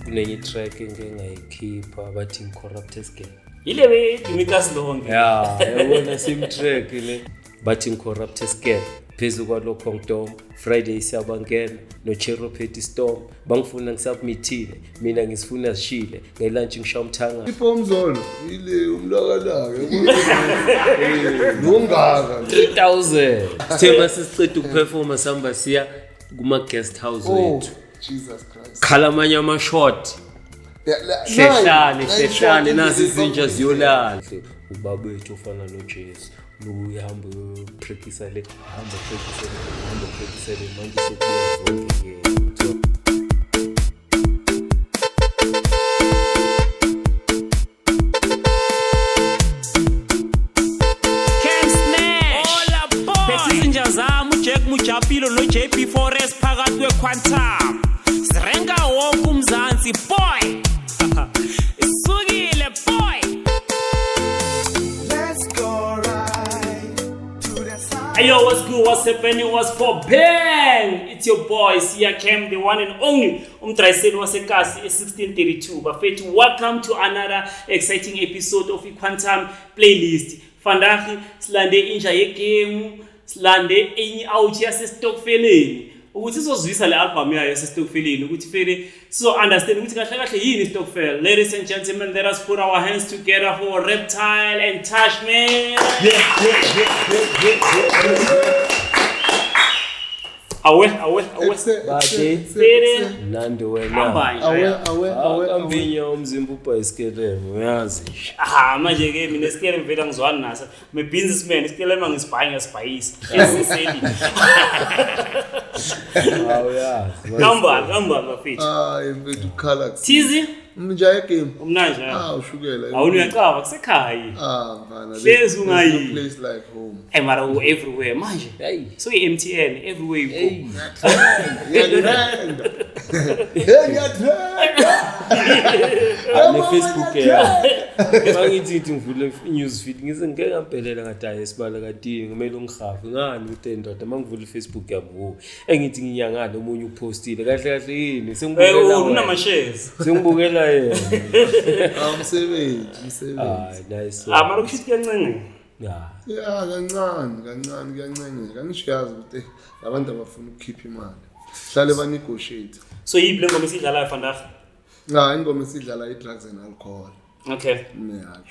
kunenye track engayikhipha bathi Incorrupted Scale ile weDimitas lonke yabona same track le bathi Incorrupted Scale phezu kwalokho ngidom Friday siyabangena no Chero Petty Storm bangifuna ngisubmitile mina ngisifuna sishile ngelunch ngishaya umthanga ipomzolo ile umlakalaka nongaka 3000 sithema sisiceda ukuperforma samba siya kuma guest house wethu Jesus Christ khalamanya ama shot Hlehlane nazi izinja ziyolala ubaba wethu ufana noJesu uyahamba practice le hamba practice le manje sokuya zonke Mujapilo no JP Forest phakathi kweQuantum sirenga wonke umzansi boy isukile boy let's go right to the side. Hey yo, what's good, what's happening, what's for bang, it's your boy Sia Cam, the one and only umdraiseni waseKasi 1632 bafethu. Welcome to another exciting episode of iQuantum playlist. Vandaag silande inja yegame, silande enye out yasestokfeleni ukuthi sizozwisa le album yayo yasestokfeleni ukuthi vele so understand ukuthi kahle kahle yini istokfel. Ladies and gentlemen, let us put our hands together for Reptile and Tashman. Awe nando wena ambinya umzimba ubhayisikele uyazi manje ke mina isikele mvela ngizwana naso me businessman isikele mangisibhayi ngasibhayisa esiseli uyazi kamba mafethu mfethu ukhala Tizi umnjaya game umnanje ushukela awuni uyacaba kusekhaya mfana there's ungayi place like home mara everywhere manje so MTN everywhere you go ngiyathanda ne Facebook ya bangithi ngivule news feed ngeke ngabhelela ngadayi esibala kadingi kumele ungihafe ngani ukuthi ndoda mangivula iFacebook yabo engithi nginyangana omunye upostile kahle yini sengibukela unama shares sengibukela yena umsebenzi nice mara kushiti kancane kancane kuyancenyeka ngishiyazi ukuthi abantu abafuna ukukhipha imali hlale ba negotiate. So yible ngoma esidlala vandag ingoma esidlala i-drugs and alcohol. Okay.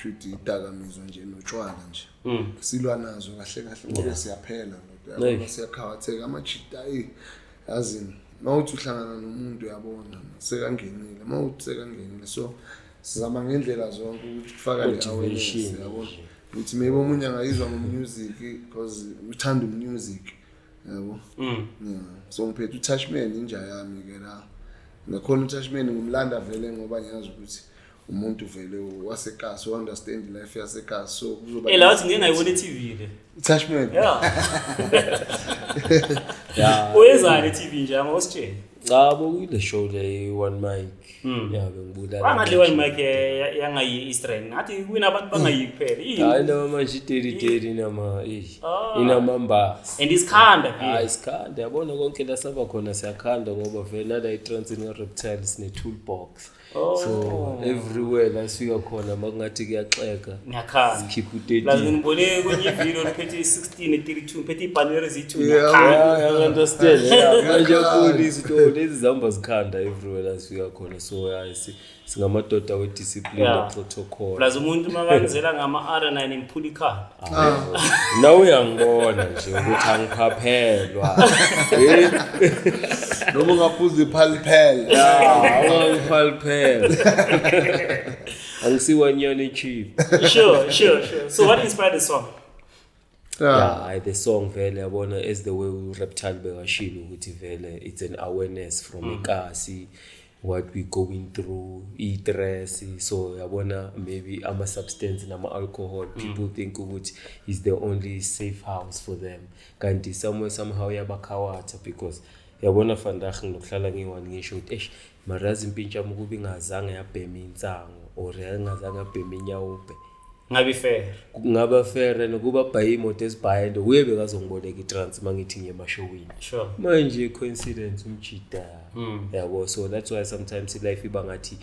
Chuthi idakamizwa nje notshwala nje. Silwa nazo kahle ngoba siyaphela ngoba siyakhawatheka amachita yazini. Mawuthi uhlangana nomuntu uyabona sekangenile mawuthi sekangenile so sizama ngendlela zonke ukuthi kufaka le awareness yabona ukuthi maybe umuntu angayizwa music because uthanda music yabo so ngiphethe uTashman inja yami ke la nakhona uTashman ngumlanda vele ngoba ngiyazi ukuthi umuntu vele waseKasi understand life yaseKasi so kuzoba la wathi ngeke ngayibona TV le Tashman uyezana TV nje ngositshela ngabo kule show le one mic bengibulala bangadle one mic yangayi Eastern ngathi kunabantu bangayi kuphela hayi no manje 30 nama inamamba and isikhanda isikhanda yabona konke la saba khona siyakhanda ngoba vele la iTransini Reptiles ne toolbox so everywhere la sifika khona makungathi kuyaxeka ngiyakhanda sikhipha u30 lazini ngibone kwenye video liphethe 16 32 phethe ibanner zithu I understand manje police to lezi zihamba zikhanda everywhere la sifika khona so singamadoda we discipline na protocol lazo umuntu makanzela ngama R9 ngiphula ikhanda nawe uyangibona nje ukuthi angiphaphelwa noma ngaphuza iphalphela awangiphalphela angisiwanyane cheap sure so what inspired the song the song vele yabona as the way Reptile bekashilo ukuthi vele it's an awareness from eKasi what we going through stress so yabona maybe ama substance nama alcohol people think ukuthi is the only safe house for them kanti somewhere somehow yabakhawatha because yabona vandag ngokuhlala ngiwani ngisho ukuthi marazi impintsha ukuba ingazange yabhema insango or ingazange yabhema inyawube ngaba fair nokuba bhayi imoto esibhayind uye bekazongiboleka itrans mangithi ngiyemashowini sure manje coincidence umjida yabo so that's why sometimes life iba ngathi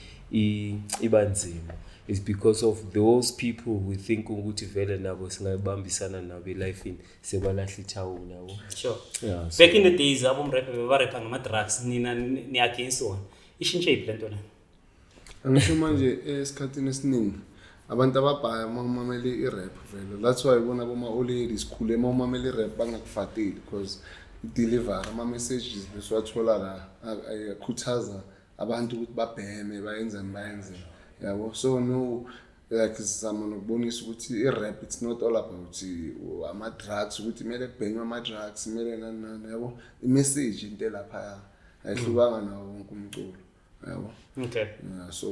iba nzima is because of those people we think ukuthi vele nabo singabambisana nabo life in sebalahla ithawu nabo sure yeah so, back in the days abomrap bebarapha ngama drugs nina ni against one ishintshe iplento le angisho manje esikhathini esiningi abantu ababhaya mamamele irap vele that's why ubona boma olady sikhule mamamele irap bangakufateli because deliver ama messages beswathola la ayakhuthaza abantu ukuthi babheme bayenze yabo so no like sizama nokubonisa ukuthi irap it's not all about ama drugs ukuthi kumele kubhenywe ama drugs kumele nani yabo imessage into lapha ayihlukanga nawo wonke umculo yabo okay yeah, so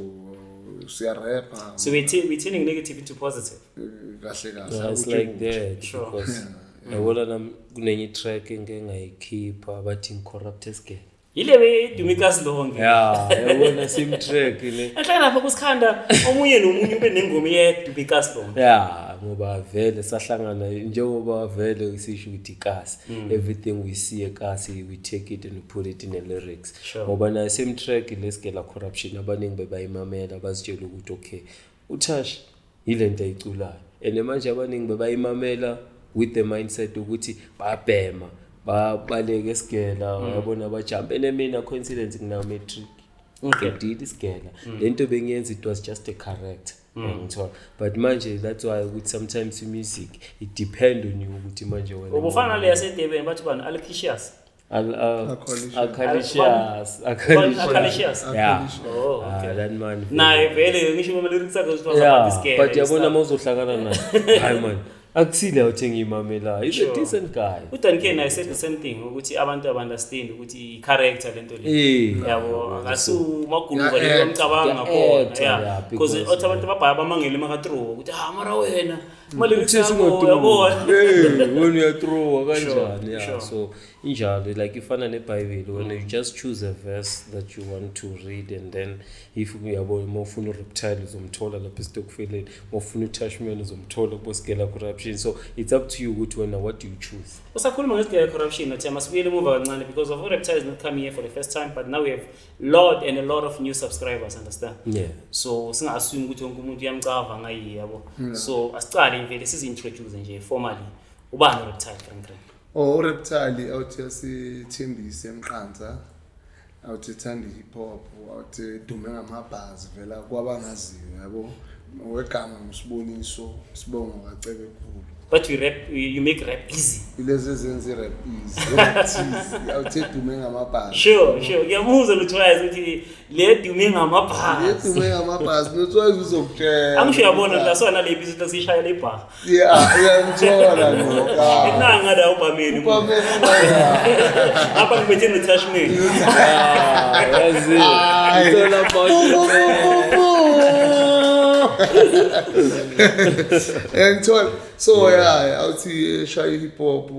siya rap so we turning negative into positive kahle it's like that sure. Because yabona nami kunenye track engayikhipha bathi corrupt esike ile bedumikazi lonke yabona same track le enhlaka lapha kusikhanda omunye nomunye ube nengoma yedumikazi lonke ngoba vele sahlangana njengoba vele isisho ukuthi kasi everything we see ekasi we take it and we put it in the lyrics ngoba na same track lesikela corruption abaningi bebayimamela bazitshela ukuthi okay uTash ilento ayiculayo and manje abaningi bebayimamela with the mindset ukuthi babhema baleke esigela yabona bajump and mina coincidence ngina metric did isigela lento bengiyenza it was just a character ngithola but manje that's why ukuthi sometimes music it depend on you ukuthi manje wena ubufana le yasedebeni bathi bani Alkishas Alkishas yeah oh okay that man naye vele ngisho ama lyrics akhe uzithola isigela but yabona mawuzohlangana naye hayi man akusile uthenga imamela he's a decent guy uDan Kane I said the same thing ukuthi abantu understand ukuthi character lento le yabo akasu maguluka le umcabanga ngakhona yeah because abantu babhaya bamangele makathrow ukuthi mara wena mali yabona wena uyathrow kanjani yeah so injalo like ifana neBhayibheli when you just choose a verse that you want to read and then if uyabona mawufuna ureptile uzomthola lapha esitokfeleni mawufuna uTashman uzomthola kubosikela corruption so it's up to you ukuthi wena what do you choose usakhuluma ngesikela corruption nathi masibuyele move kancane because of reptile is not coming here for the first time but now we have a lot of new subscribers understand yeah so singasumi ukuthi wonke umuntu uyamcava ngayi yabo so asicale imvele sizintroduce nje formally ubani reptile Frank reptile awuthi sithembise emqanza awuthi thanda hip hop awuthi dume ngamabhazi vela kwabangaziyo yabo wegama ngusiboniso sibongo kaceke kukhulu but you make rap easy ilezi zenze rap easy awuthi dume ngamabhazi sure ngiyamuzwa uTwice ukuthi le dume ngamabhazi noTwice uzokutshela angisho yabona la sona le business sishaya le bar uyangithola ngoba enanga la ubameni apha ngibethe noTashman yazi ngithola about ngithola so awuthi shaya hip hop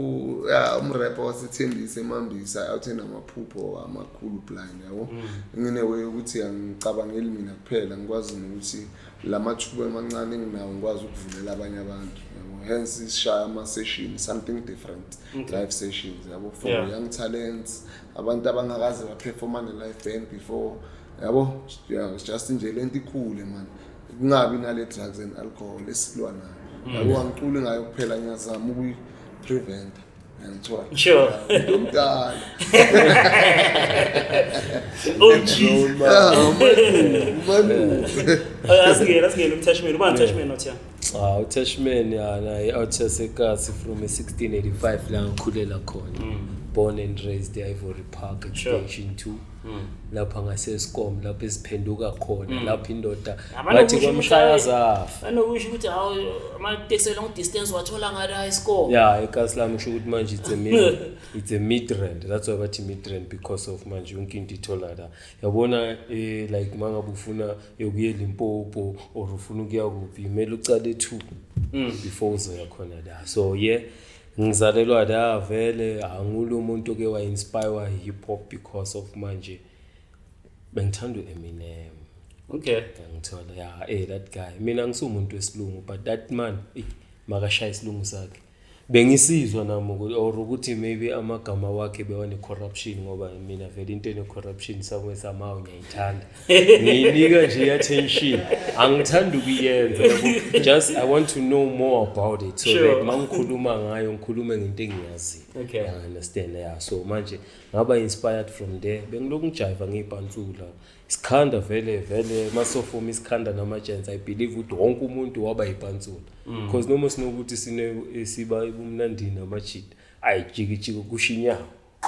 umrap wasithembise emambisa awuthi namaphupho amakhulu blind yabo ngine way ukuthi angicabangeli mina kuphela ngikwazi ukuthi lamathuba amancane nginawo ngikwazi ukuvulela abanye abantu yabo hence sishaya ama sessions something different live sessions yabo for young talents abantu abangakaze baperform ne live band before yabo just nje lento ikhule man kungabi nale drugs and alcohol esilwa nayo yabo angicule ngayo kuphela ngiyazama ukuyi prevent ngithola sure umdala asingena uTashman ubani uTashman nothi uTashman naye awuthesekasi from 1685 la ngikhulela khona born and raised Ivory Park extension 2 lapha ngaseScom lapha esiphenduka khona lapha indoda bathi kwamshaya anokusho ukuthi ama taxi long distance wathola ngala iScom eKasi lami usho ukuthi manje it's a mid-range that's why bathi mid-range because of manje yonke into ithola la yabona like mangabe ufuna yokuyela Limpopo or ufuna ukuya kuphi imele ucale 2 before uzoya khona la so ngizalelwa la vele angulu umuntu ke wa inspire hip hop because of manje bengithanda Eminem Okay. Ngithola that guy mina ngisumuntu wesilungu but that man makashaya isilungu sakhe bengisizwa nami ukuthi maybe amagama wakhe bewane corruption ngoba mina vele into ene corruption somewhere somehow ngiyayithanda nginika nje attention angithanda ukuyenza yabo just I want to know more about it so that mangikhuluma ngayo ngikhulume ngento engiyazi. Okay. I understand so manje ngaba inspired from there bengiloku ngijiva ngiyipantsula isikhanda vele masofoma isikhanda namajensi I believe ukuthi wonke umuntu waba yipantsula because noma sinokuthi siba ubumnandini amajita ayijikijiki kushinya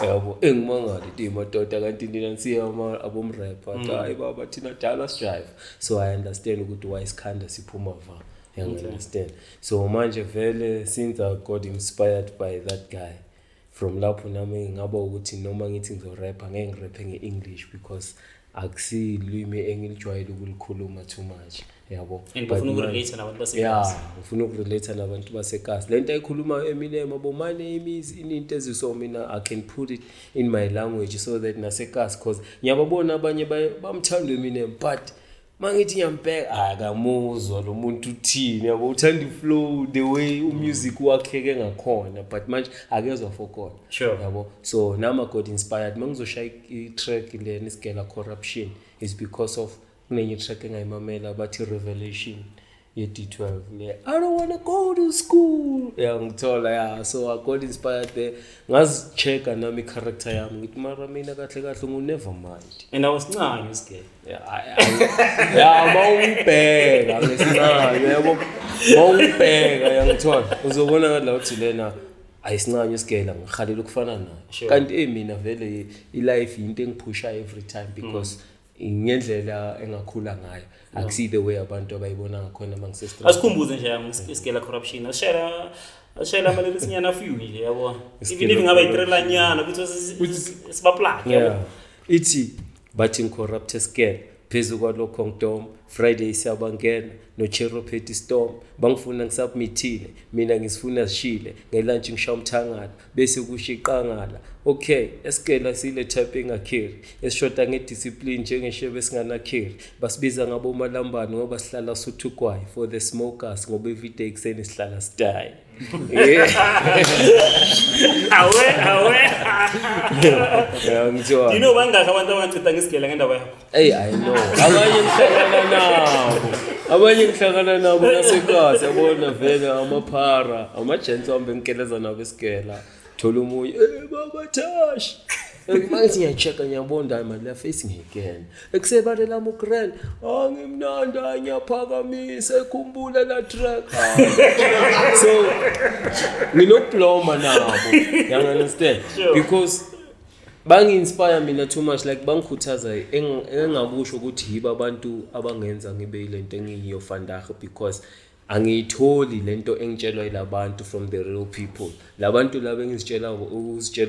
yabo engimangala imadoda kanti nina nsiya abomrap hayi baba thina dala strive so I understand ukuthi why isikhanda siphuma va you understand so manje vele since I got inspired by that guy from lapho nami ngaba ukuthi noma ngithi ngizorapper ngeke ngirappe ngeEnglish because akusilwimi engilijwayele ukulikhuluma too much yabo ngifuna ukurelate nabantu basekhaya ngifuna ukurelate nabantu basekhaya lento ayikhuluma Eminem abo my name is into eziso mina I can put it in my language so that nasekhaya because ngiyababona abanye bamthanda Eminem but mangithi ngiyambheka akamuzwa lo muntu uthini yabo uthanda iflow the way umusic wakheke ngakhona but manje akezwa fokona yabo so nama got inspired mangizoshaya i-track le nisigela corruption is because of kunenye track engayimamela bathi revelation ye-D12 le I don't want to go to school ngithola so I got inspired there ngazichecka nami character yami ngithi mara mina kahle ngu-never mind and I was ncane usigela mawungibheka ngesincane yabo mawungibheka yangithola uzobona ngala uthi lena ayisincane usigela ngikhalela ukufana nayo kanti mina vele i-life into engiphusha every time because ngendlela engakhula ngayo akusi the way abantu abayibona ngakhona mangisestra asikhumbuze nje isigela corruption ashela amalelisinyana few nje yabo even if ngaba itrela nyana ukuthi sibaplug yabo ithi bathi corrupt scale phezu kwalokho ngidom Friday siyabangena no Chero Petty Storm bangifuna ngisubmithile mina ngisifuna sishile ngelunch ngishaya umthangala bese kushiqangala okay esikela sile type engakhiri esishoda ngediscipline njengeshebe singanakhiri basibiza ngabo malambane ngoba sihlala suthukwayi for the smokers ngoba everyday kuseni sihlala style awe ngithiwa you know bangaka abantu abangicitha ngesigela ngendaba yakho I know abanye ngihlangana nabo nasekhaya yabona vele amaphara amajensi wambe ngikeleza nabo esigela thola umoya baba Tash manje ngiyachecka ngiyabonda manje la face ngekena ekusebale lami uGrand ngimnanda ngiyaphakamisa ekhumbula la track so nginokubloma nabo you understand because bangi-inspire mina too much like bangikhuthaza engakusho ukuthi yiba abantu abangenza ngibe ilento engiyofandaga because angiyitholi lento engitshelwa yilabantu from the real people labantu laba engizitshela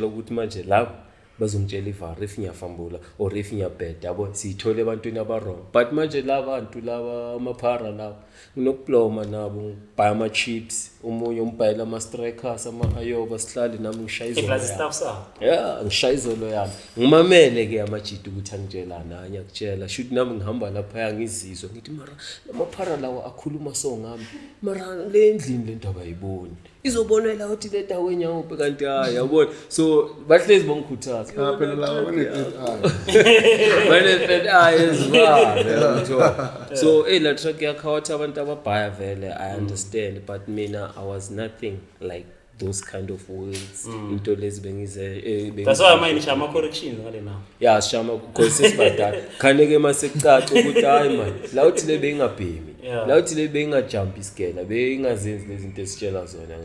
ukuthi manje labo bazongitshela ivar if ngiyafambula or if ngiyabheda yabo siyithole ebantwini abarong but manje labantu laba amaphara laba nginokubloma nabo buy ama chips umunye umbhayela ama strikers ama-ayoba sihlale nami ngishaya izolo ngishaya izolo yami ngimamele ke amajita ukuthi angitshelana ngiyakutshela shoot nami ngihamba lapha ngizizwe ngithi mara lamaphara lawa akhuluma so ngami mara le endlini le ndaba ayiboni izobonela ukuthi le dawo enyawuphe kanti yabona so bahlezi bangikhuthaza phela lawa bane-third eye so la track yakhawatha abantu ababhaya vele I understand but mina I was nothing like those kind of words into lezi bengize that's why manje shama correction ngale nawo shama because sesibadala khaneke masekucaca ukuthi hayi man la uthi le bengabhemi la uthi le bengajump isigela bengazenzi lezi zinto esitshela zona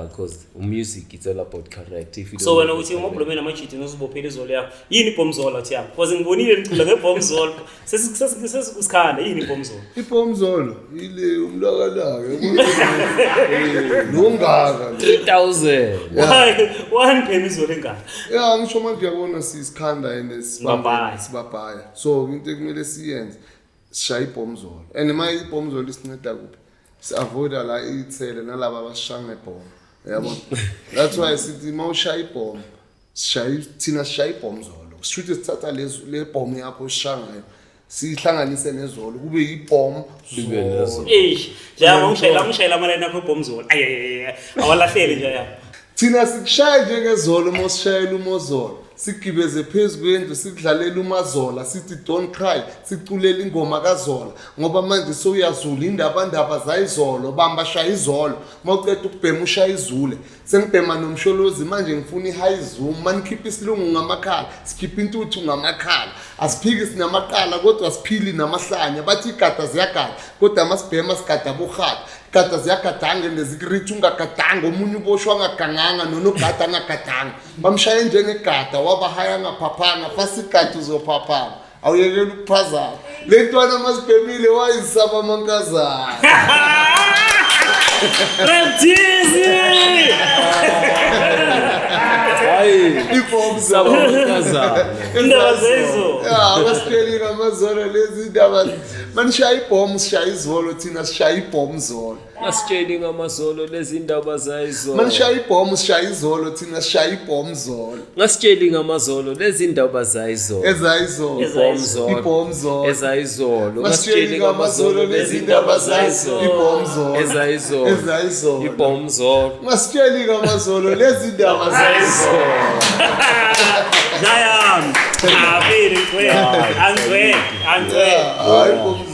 because music it's all about correct if you so wena uthi umoblome namajita nozibophela izolo yakho yini ibhomzola uthi yakho because ngibonile nicula ngebhomzola sesikusikhanda yini ibhomzola ibhomzola ile umlakalaka longaka 3000 one pen izolo engaka ngisho manje uyabona sisikhanda ene sibabhaya so into ekumele siyenze sishaya ibhomzola and uma ibhomzola isinceda kuphi si-avoida la ithele nalaba abasishaya ngebhomo yabona that's why sithi mawushaya ibhomo thina sishaya ibhomzola sishuthi sithatha le bhomo yakho osishaya ngayo sihlanganise nezolo kube yibomb zolo. Ngishayela amalena akho ibhom zolo. Awalahleli nje ya. Thina sikushaya njengezolo mosishayela umozolo. Sigibeze phezulu kwendlu sidlalela umazola sithi don't cry siculela ingoma kaZola ngoba manje soyazula indaba zayizolo bamba shaya izolo mawuqeda ukubhema ushaya izule sengibhema nomsholozi manje ngifuna ihigh zoom manikhipha isilungu ngamakhala sikhipha intuthu ngamakhala asiphiki sinamaqala kodwa siphili namahlanya bathi igada ziyagada kodwa masibhema sigada bohata gada ziyagadanga nezikrithi ungagadanga omunye uboshwa ngaganganga nonogada ngagadanga bamshaya njengegada wabahaya ngaphaphanga fasigada uzophaphanga awuyekela ukuphazama le ntwana masibhemile wayisaba amankazana Reptizi ibomb zabo indaba zezo abasiphelile ngamazolo lezi ndaba manishaya ibomb sishaya izolo thina sishaya ibomb zolo asitsheli ngamazolo lezi ndaba zayizolo manishaya ibomb sishaya izolo thina sishaya ibomb zolo ngasitsheli ngamazolo lezi ndaba zayizolo ezayizolo ibomb zolo ezayizolo ngasitsheli ngamazolo lezi ndaba zayizolo ibomb zolo ezayizolo ibomb zolo ngasitsheli ngamazolo lezi ndaba zayizolo Jayam aveli angwe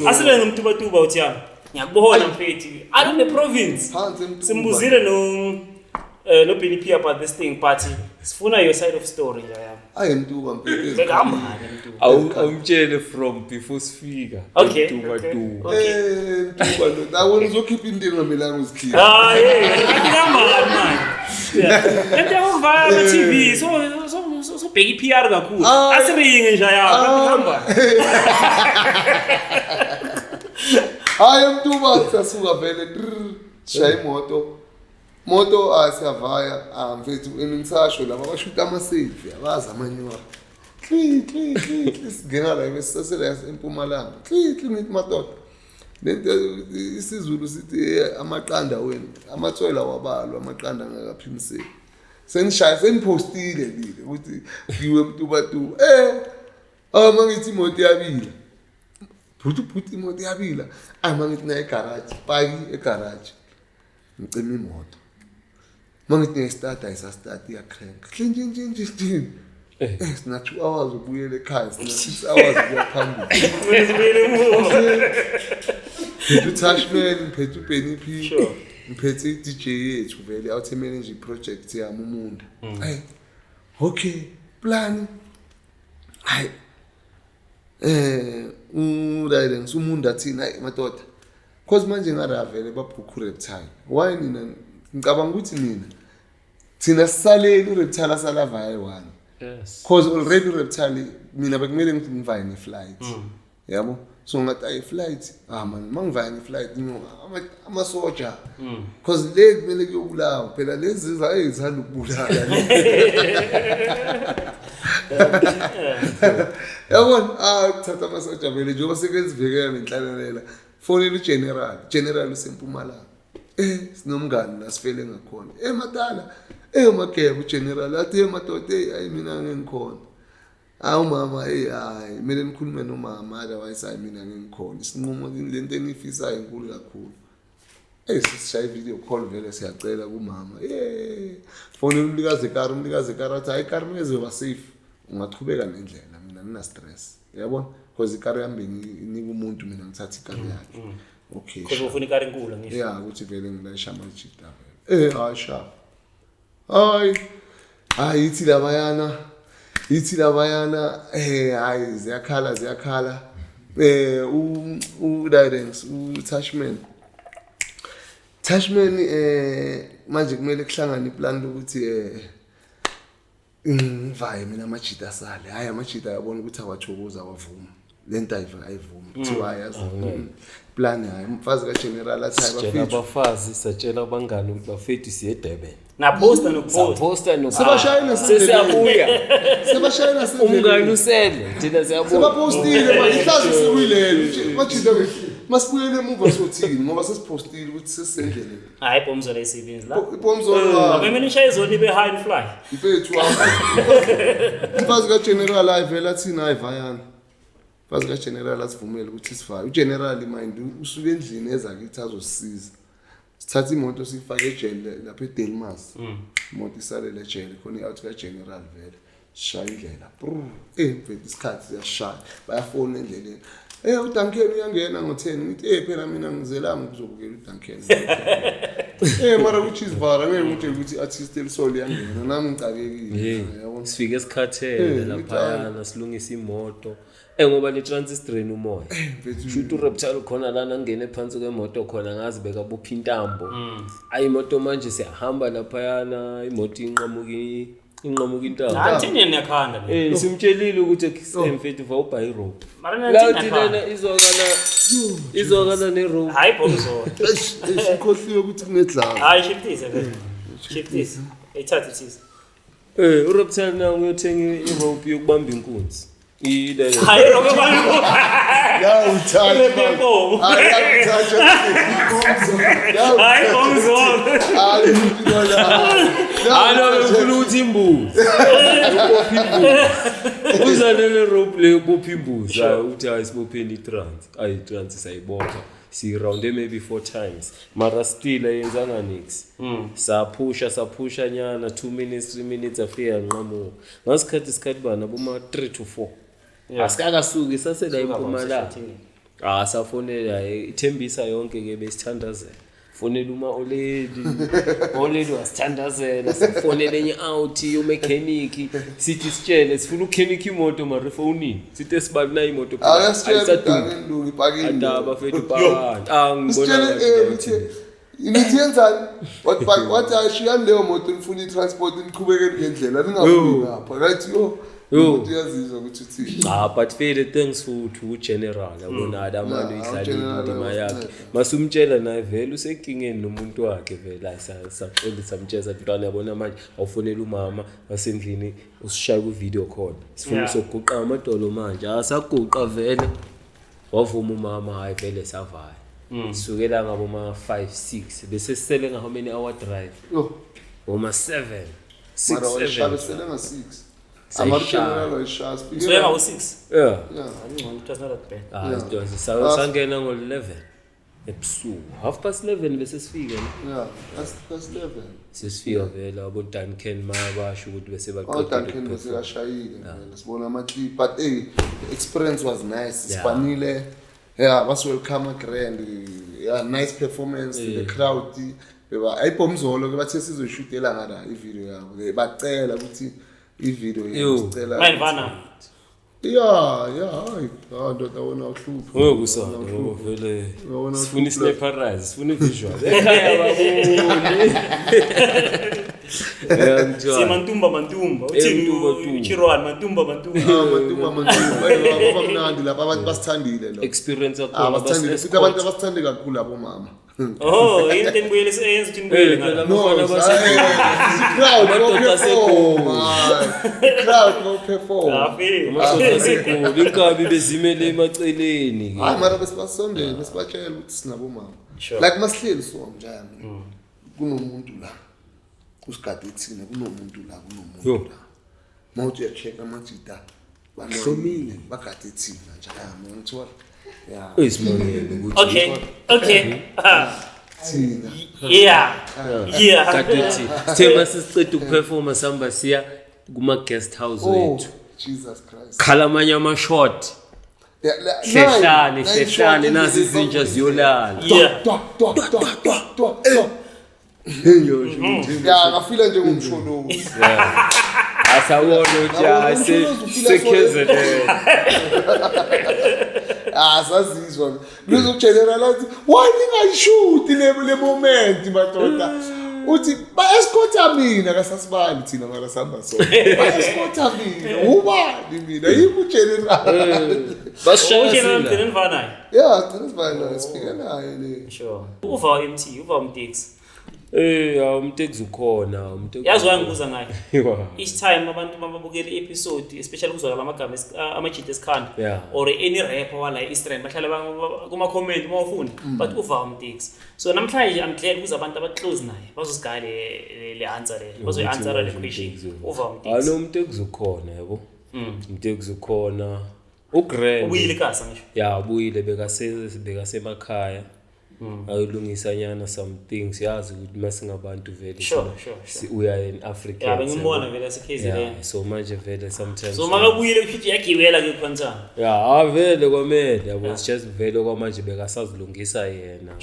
asibe ngumtubatuba uthiyana ngiyakubona mfethi out of the province simbuzile no Benny P about this thing party sifuna your side of story Jayam ayemtuba mfethi bekahamba awumtshele from before sifika mtuba lo awona uzokhipha into engamelanga uzikhipha bekahamba man Enta TV so bheki PR kakhulu asiringe nje yakho hayi mntuba sasuka vele shaya moto asiyavaya mfethu eningisasho laba abashuta ama-selfie abazi amanyora singena la besisasela eMpumalanga mithi madoda lento isizulu sithi amaqanda wena amathwela wabalwa amaqanda ngakaphimiseki senipostile lile ukuthi ngiwe mntuba mangithi imoto yabila bhuti imoto yabila mangithi na egarage paki egarage ngicima imoto mangithi ngestart ayisastart iyacrank nje sina 2 hours ubuyele ekhaya sina 6 hours kuyaphambili ngiphethe uTashman ngiphethe uBenny P ngiphethe iDJ yethu vele awuthi manage project yami uMunda okay plan ulaile ngisumunda thina madoda cause manje ngaravele babhukhu reptile why nina ngicabanga ukuthi nina thina sisaleli uReptile asalava ayi1 yes cause already uReptile mina bekumele ngithi ngivaye ngeflight yabo so ngathi ay flight man mangivaye ngeflight amasoja cause le kumele kuyobulawa phela lezi zithanda ukubulala yabona thatha amasoja vele njengoba sekenzivikela nenhlalalela fonela ugeneral useMpumalanga sinomngani la sifele ngakhona madala mageba ugeneral athi madoda ayi mina ngikhona mama hayi kumele nikhulume nomama otherwise hayi mina ngikhona isinqumo lento enifisayo enkulu kakhulu sisishaya video call vele siyacela kumama fonela umlikazi ekari athi hayi ikari mezoba safe ungachubeka nendlela mina ngina stress yabona because ikari yami nginika umuntu mina ngithatha ikari yakhe okay because ufuna ikari enkulu ngisho ukuthi vele ngilayisha amajita vele hayi sharp hayi ithi labayana hayi ziyakhala uDirens uTashman manje kumele kuhlangane iplan ukuthi ngivaye mina amajita sale hayi amajita yabona ukuthi awathokoza awavuma lento ayivuma kuthiwa yazi plan hayi umfazi kaGeneral athi sitshela abafazi satshela abangani ukuthi bafethi siye Durban naposta nokuposta sebashayina sesiyabuya sebashayina umngani usele thina siyabuya sebapostile manje ihlazo sekuyilelo majita masibuyele emuva sothini ngoba sesipostile ukuthi sesendleleni hayi bomzo lesebenzi la bomzo abemene ishaya izoni be high and fly mfethu umfazi kaGeneral ayivela thina ayivayana Fazi kaGeneral asivumele ukuthi sifake uGeneral mind usuke endlini ezakithi azosisiza sithatha imoto sifake ejele lapha eDelmas imoto isalele ejele khona i-out kaGeneral vele shaya indlela mfethu isikhathi siyashaya bayafona endleleni uDuncan uyangena ngo10 ngithi phela mina ngizelanga ukuzobukela uDuncan mara ukuthi isivara ngeke ukuthi artist elisol yangena nami ngicakekile yabona sifike esikhathele lapha silungisa imoto ngoba le transit drain umoya shoot uReptile khona lana ngene phansi kwemoto khona ngazi beka bopha intambo ayimoto manje siyahamba lapha yana imoto inqamuka intambo athini nekhanda simtshelile ukuthi mfethu vawuba irope la thina izokana nerope hayi bomzo sikhohliwe ukuthi kunedlala hayi shiftisa ethatha isisa uReptile na uyothenga irope yokubamba inkunzi hayi robe bani hayi bomzo ngifuna ukuthi imbuzi uzanele rope le bopha imbuzi uthi ayisibopheni itrans sayibopha si round maybe 4 times mara still ayenzanga nix saphusha nyana 2 minutes 3 minutes afika nqamuka ngasikhathi bana boma 3 to 4 asikakasuki sasela impumalanga safonela ithembisa yonke ke besithandazela fonela uma oledi wasithandazela sifonele enye out yo mechanic sithi sitshele sifuna ukhenika imoto mara phone sithi sibana imoto ayisadungi ipakile andaba fethu phakathi ngibona ukuthi inithenzani what ashiyani leyo moto ngifuna itransport niqhubeke ngendlela ningabuyi lapha right uyazizwa ukuthi uthi but fele thanks to General yabona adamani idlalile indima yakhe masumtshela naye vele usekingeni nomuntu wakhe vele asaqolisa samtshela mntwana yabona manje awufonela umama wasendlini usishaya ku video call sifuna sokuguqa amadolo manje asaguqa vele wavuma umama hayi vele savaya sukela ngabo ma 5 6 bese sisele nga how many hour drive oma 7 6 7 nga 6 General Shas. So you have 6. Yeah. It was not that bad. Sangena ngo11 ebusuku 11:30 bese sifika yeah that's 11 sesifika vela abo Duncan mabasho ukuthi bese baqoqa Duncan bese kashayile vele sibona ama clip but the experience was nice sifanile was welcome grand nice performance the crowd beba ayibomzolo ke bathe sizoshutela ngala ivideo yabo bacela ukuthi ivideo yacela Mayivana hayi ndoda wona uhlupho ngokusana vele sifuna snaperize sifuna visual ekhaya baboni Mantumba uthi Chirwan Mantumba baba mnandi lapha abantu basithandile lo experience yakho basithandile futhi abantu abasithande kakhulu labo mama into enibuyele seyenza ukuthi nibuyele ngala crowd no perform amadoda sekho inkabi bezimele emaceleni hayi mara besibasondele besibachela ukuthi sinabo mama like masihleli so njani kunomuntu la usigade ethina kunomuntu la mawuthi uyacheck amajita bahlomile bagade ethina njalo ngithola isimangele ukuthi okay thina yeah kadethi sithema sisicede ukuperforma samba siya kuma guest house wethu Jesus Christ khalamanya ama shot Hlehlane nasi izinja ziyolala ngafila nje ngumsholozi asawona ukuthi sekezele sazizwa luzo General athi why ningayishuti le moment madoda uthi bayeskhotha mina kasasibali thina mara samba so bayeskhotha mina ubani mina yiku General basishaya General Tenvana sifika naye le sure uva MT uva umtix umtex ukhona umtex yazwa ngibuza ngayo each time abantu mababukela episode especially kuzwakala amagama amajita esikhanda or any rapper wala eastern bahlala kuma comment mawufuna but uva umtix so namhlanje I'm glad kuza abantu aba close naye bazosigaya le answer le bazoyi-answer le question uva umtix umtex ukhona yabo umtex ukhona uGrand ubuyile eKasi ngisho ya ubuyile bekasemakhaya ayolungisa nyana some things yazi ukuthi masingabantu vele sure we are in Africa ya bengimbona vele eseKZN so manje vele sometimes so makabuyile kusho yagibela ke khonjani vele kwamele yabo just vele kwamanje bekasazilungisa yena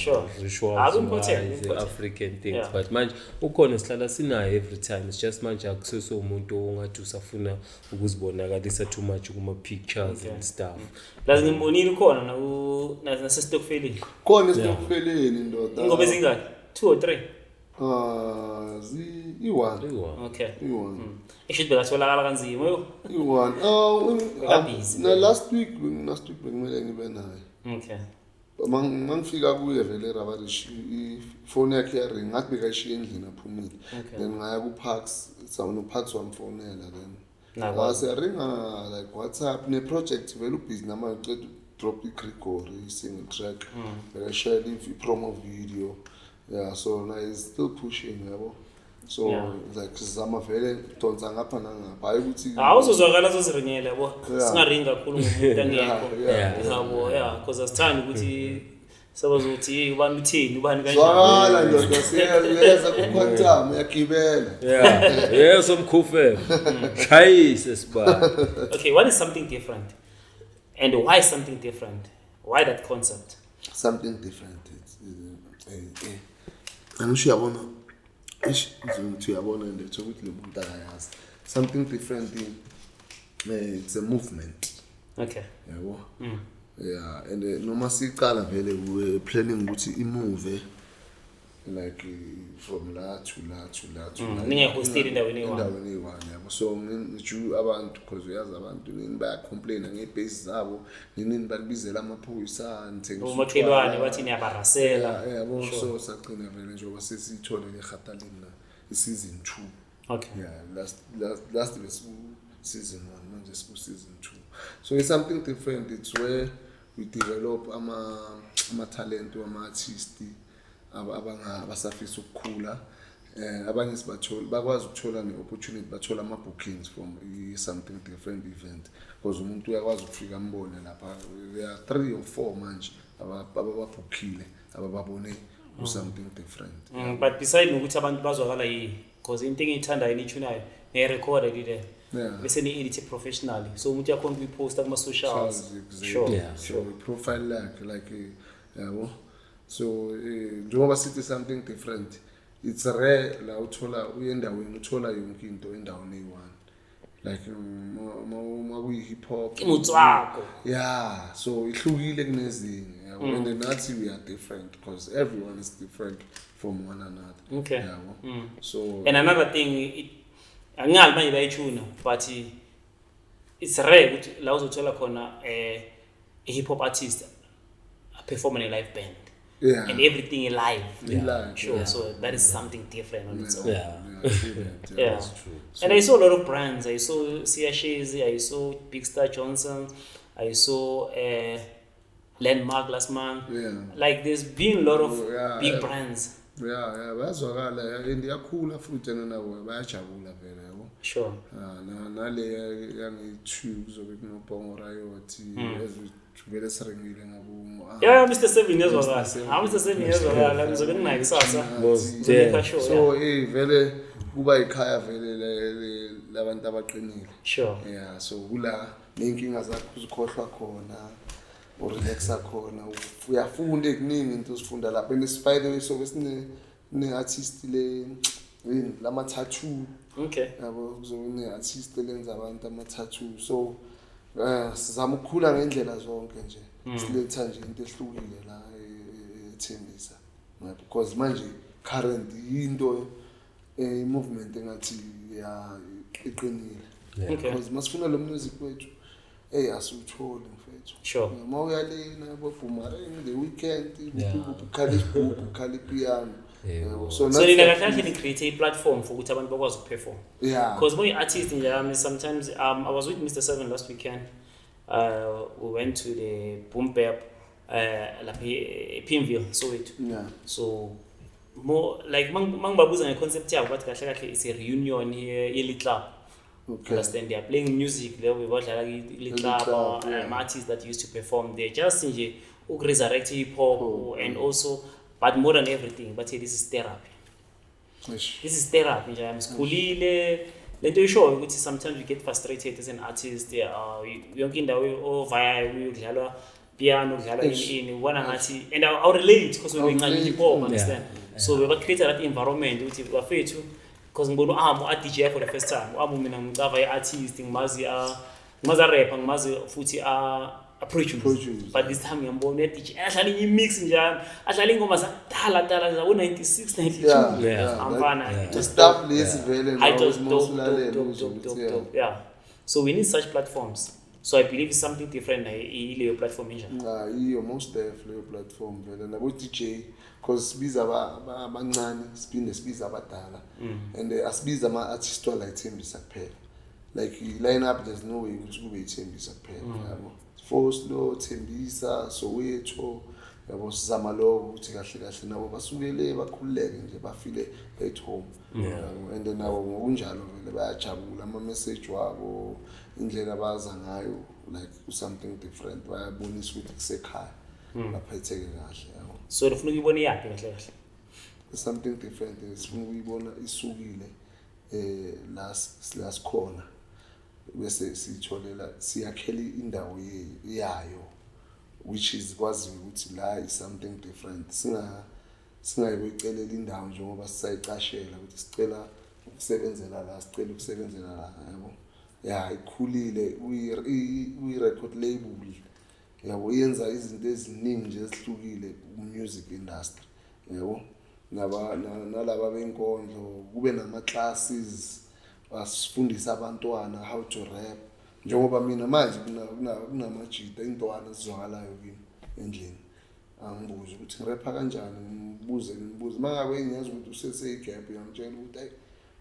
the African things but manje ukhona sihlala sinayo every time it's just manje akuseso umuntu ongathi usafuna ukuzibonakalisa too much kuma pictures and stuff lazi ngimbonile khona na sesitokfelini khona esitokfeleni ndoda ingoba ezingaki 2 or 3 i1 okay i1 ishithi bekatholakala kanzima yo i1 na last week bekumele ngibe naye okay mangifika kuye vele Rabarish ifone yakhe yaring ngathi bekayishiya endlini aphumile then ngaya ku Parks Parks wamfonela then waseyaringa like WhatsApp ne project vele ubusy nama uceda drop iGregory single track share i promo video so now he's still pushing yabo so like sizama vele donsa ngapha nangapha hayi ukuthi awuzozwakala zoziringele yabo singaringa kakhulu ngomuntu angekho yabo because asithanda ukuthi sabazothi ubani uthini ubani kanjani wala ndoda siyeza ku quantum yagibela somkhufe chayise siba okay what is something different and why something different why that concept something different angisho yabona izinto uyabona nje ukuthi lo muntu akayazi something different it's a movement okay yabo and noma siqala vele we planning ukuthi imove like from la to ningekho stay endaweni eyi-1 yabo so ngiju abantu because uyazi abantu nini bayacomplaina ngebase zabo nini balibizela amaphoyisa umakhelwane bathi niyabarasela yabo so saqina vele njengoba sesithole leGatalina season 2 okay last season 1 manje siku season 2 so it's something different it's where we develop ama talent ama artists abasafisa ukukhula abanye sibathola bakwazi ukuthola neopportunity bathola ama bookings from something different event because umuntu uyakwazi ukufika ambone lapha there are 3 or 4 manje abababookile abababone something different but beside ukuthi abantu bazwakala because into engiyithanda yini ne recorded ile bese ni edit professionally so umuntu yakhona ukuyiposta kuma socials sure profile like yabo so njengoba sithi something different it's rare la uthola uyendaweni uthola yonke into endaweni eyi-1 like makuyi hip hop imutswako so ihlukile kunezinye yabo and nathi we are different because everyone is different from one another okay yabo so and another thing angali manje bayithuna but it's rare ukuthi la uzothola khona a hip hop artist perform in a live band and everything live sure so that is something different on its own that's true and I saw a lot of brands I saw Sia Shazy I saw Big Star Johnson I saw Landmark last month like there's been a lot of big brands bazwakala and yakhula futhi nawo bayajabula vele yabo sure nale yangi-2 kuzobe kunobhongo rayoti vele siringile ngabo Mr. 7 yazwakala Mr. 7 yazwakala ngizobe nginayo kusasa so vele kuba ikhaya vele labantu abaqinile sure so kula nenkinga zakho uzikhohlwa khona urelaxa khona uyafunda ekuningi into usifunda lapha and spider way so besine artist le lama tattoo okay yabo kuzone artist lenza abantu ama tattoo so sizama ukukhula ngendlela zonke nje siletha nje into ehlukile la eThembisa because manje current into movement engathi ya iqinile because masifuna lo music wethu asuthole mfethu sure mawuyalena yabo Boomerang the weekend ukhala piano so nina kahle create a platform for ukuthi abantu bakwazi ukuperform because when you artist nje sometimes I was with Mr. 7 last weekend we went to the Boom Bap lapha ePimville Soweto so more like mangibabuza ngeconcept yabo bathi kahle it's a reunion ye club Understand? They are playing music there. We watch artists that used to perform there. Just resurrect hip hop and also, but more than everything. But this is therapy. This is therapy. I'm skulile. Lento isho ukuthi sometimes you get frustrated as an artist. Yonke indawo via ukudlalwa piano, ukudlalwa in ubona ngathi, and I relate because we ngincane hip hop, understand? So we create that environment ukuthi bafethu because ngibona DJ for the first time. Mina ngicava artist ngimazi rapper ngimazi futhi produce. But this time ngiyambona DJ ahlala imix njalo. Ahlala ingoma zakudala za 96 92. Amfana just stuff lesi vele dope. Yeah. So we need such platforms. So I believe it's something different ile platform njalo. Most definitely platform vele nabo DJ because sibiza abancane sibiza abadala and asibiza ama artists la ithembisa kuphela. Like line up there's no way ukuthi kube ithembisa kuphela yabo. Foslo Thembisa Soweto yabo sizama lo ukuthi kahle nabo basukele bakhululeke nje bafile at home and then nabo ngokunjalo vele bayajabula ama message wabo indlela abaza ngayo like something different bayabonisa ukuthi kusekhaya baphetheke kahle yabo. So ufuna ukuyibona yapi kahle something different sifuna ukuyibona isukile last corner bese sitholela siyakhela indawo yayo which is kwazi ukuthi la is something different singayibekelela indawo njengoba sisayicashela ukuthi sicela ukusebenzela la yabo ikhulile uyi record label yabo yenza izinto eziningi nje ezihlukile music industry yabo nalaba benkondlo kube nama classes basifundisa abantwana how to rap njengoba mina manje kunamajita intwana sizwakalayo kimi endlini angibuza ukuthi ngirepa kanjani ngibuze mangabe ngiyazi ukuthi usese igap yangitshela ukuthi hayi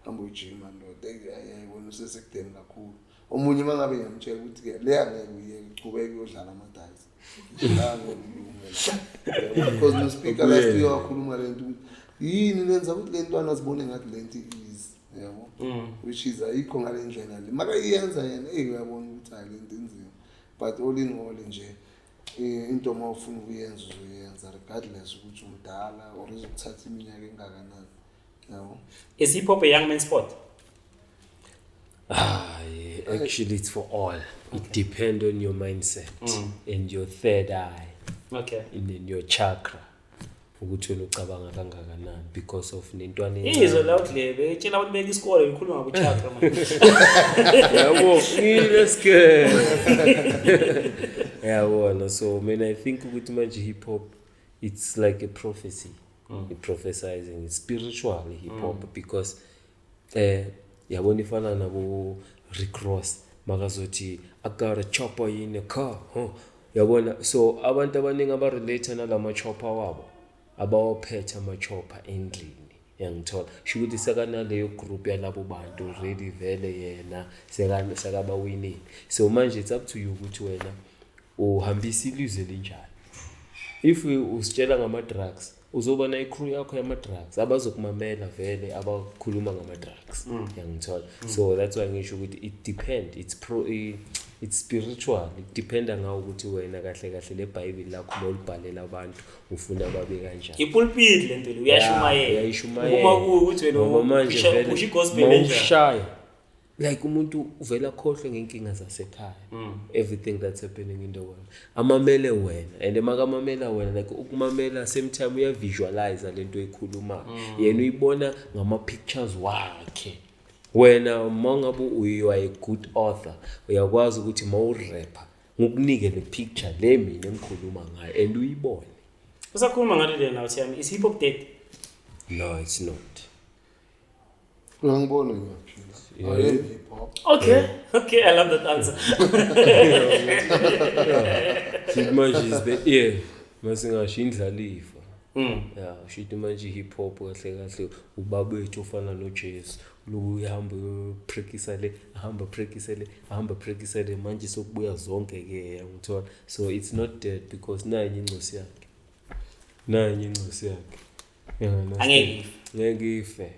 hamba ujima ndoda ayayibona usesekudeni kakhulu omunye mangabe ngiyamtshela ukuthi ke leya ngeke uyechubeke uyodlala amadazi la ngeke because no speaker last year wakhuluma lento yini lenza ukuthi lentwana zibone ngathi lento yabo which is ayikho ngalendlela le makayenza yena uyabona ukuthi ayilento inzima but all in all nje into mawufuna ukuyenza uzoyenza regardless ukuthi umdala or uzokuthatha iminyaka engakanani yabo. Is hip hop a young man's sport? Actually it's for all. It depends on your mindset and your third eye. Okay. And then your chakra. Ukuthi ucabanga kangakanani because of nentwana izwe la udlebe etshela abantu beke isikole ikhuluma ngobuchakra manje yabo ngilesike yabo so I think ukuthi manje hip hop it's like a prophecy prophesizing it's spiritual hip hop because yabona ifana nabo Rick Ross makazothi I got a chopper in a car yabona so abantu abaningi aba relate nalama chopper wabo abawophetha amachopper endlini yangithola shukuthi sekana leyo group yalabo bantu ready vele yena sekaba winning so manje it's up to you ukuthi wena uhambisa ilizwe linjani. If usitshela ngama drugs uzobona icrew yakho yama drugs abazokumamela vele abakhuluma ngama drugs yangithola so that's why ngisho ukuthi it depend it's spiritual it dependa ngawo ukuthi wena kahle le Bible lakho molibhalela abantu ufuna babe kanjani ipulpit lento uyashumayela uma ukuthi wena usho gospel enjani like umuntu uvela khohlwe ngenkinga zasekhaya everything that's happening in the world amamele wena and makamamela wena like ukumamela same time uya visualize lento ekhuluma yena uyibona ngama pictures wakhe wena mangabe you are a good author uyakwazi ukuthi mawurapper ngokunike le picture le mina engikhuluma ngayo and uyibone usakhuluma ngale le now Thami is hip hop dead? No, it's not. Ngibona ngiyaphila. I am hip hop. Okay, I love that answer. Manje is masingasho indlalifa. Yeah, shithi manje hip hop kahle ubabethu ufana noJesu. Uyahamba practice le manje sokubuya zonke ke ngithola. So it's not dead because nayo incosi yakhe. Yeah, angeke ngeke ife.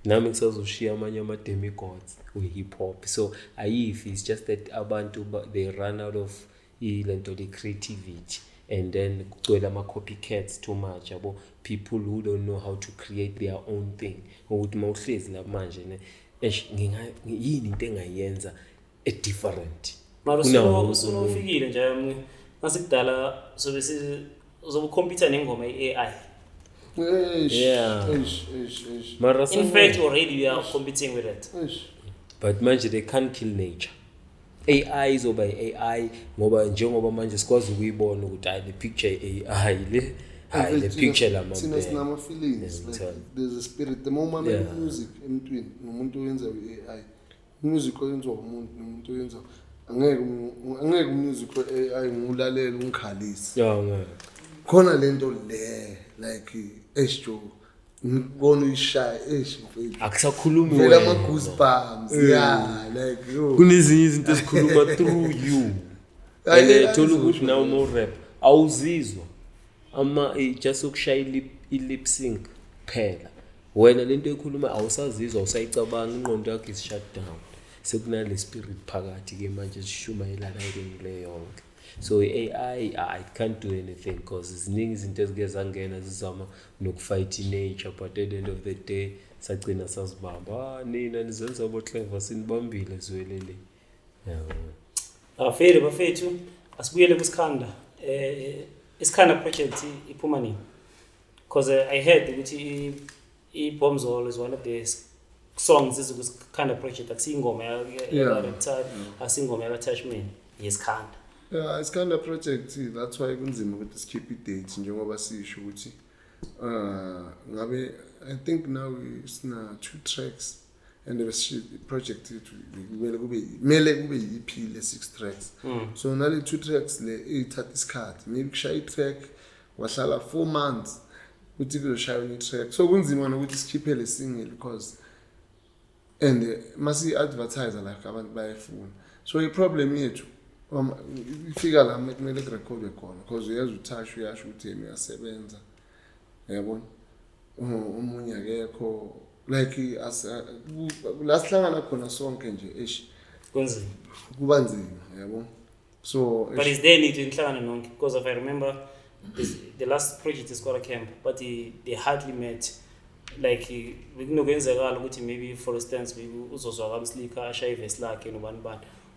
nami ngisazoshiya amanye ama-demigods we-hip hop. So ayifi, it's just that abantu they run out of ilento le-creativity, and then kugcwele ama-copycats too much, yabo, people who don't know how to create their own thing. Ukuthi uma uhlezi la manje yini into engayenza different. Mara usunofikile nje nasikudala sobe uzobukhompyutha nengoma ye-AI. Yeah. In fact, already we are competing with it. But manje they can't kill nature. AI izoba AI ngoba njengoba manje sikwazi ukuyibona ukuthi hayi le picture AI le hayi le picture la manje. Sina sinama feelings, like there's a spirit. The moment music emntwini nomuntu oyenza AI, music oyenzwa umuntu nomuntu oyenza angeke music AI ngulalela ungikhalisi. Yeah, ngeke. Khona lento le like esho ngibona uyishaya mfethu akusakhulumi wena ama goosebumps yeah like yo kunezinye izinto ezikhuluma through you and thola ukuthi nawo mo rap awuzizwa just ukushaya i-lip sync phela wena lento ekhuluma awusazizwa awusayicabanga ingqondo yakho is shut down sekunale spirit phakathi ke manje sishumayela ngile yonke. So AI I can't do anything because ziningi izinto ezike zangena zizama nokufight nature, but at the end of the day sagcina sasibamba nina nizenza abo clever sinibambile zwelele. Afere bafethu asibuyele kusikhanda isikhanda project iphuma nini? Because I heard ukuthi iBombzolo is one of the songs ezikusikhanda project akusingoma ya asingoma ya attachment yesikhanda. Yeah, it's kind of project. That's why kunzima ukuthi sikhiphe date njengoba sisho ukuthi ngabe I think now sina 2 tracks and the project kumele kube EP le 6 tracks. So nale 2 tracks le ithatha isikhathi, maybe kushaya i-track wahlala 4 months uthi kuzoshaya i-track. So kunzima nokuthi sikhiphe le single because and masi advertiser like abantu bayafuna. So i problem yethu ifika la kumele kurekhode khona because uyazi uThasha uyasho ukuthi yena uyasebenza yabona umunye akekho like la sihlangana khona sonke nje kunzima kuba nzima yabona. So but is there need inhlangano nonke because if I remember the last project is called a camp but they hardly met like bekunokwenzekala ukuthi maybe for instance maybe uzozwa kaMslika ashaya ivesi lakhe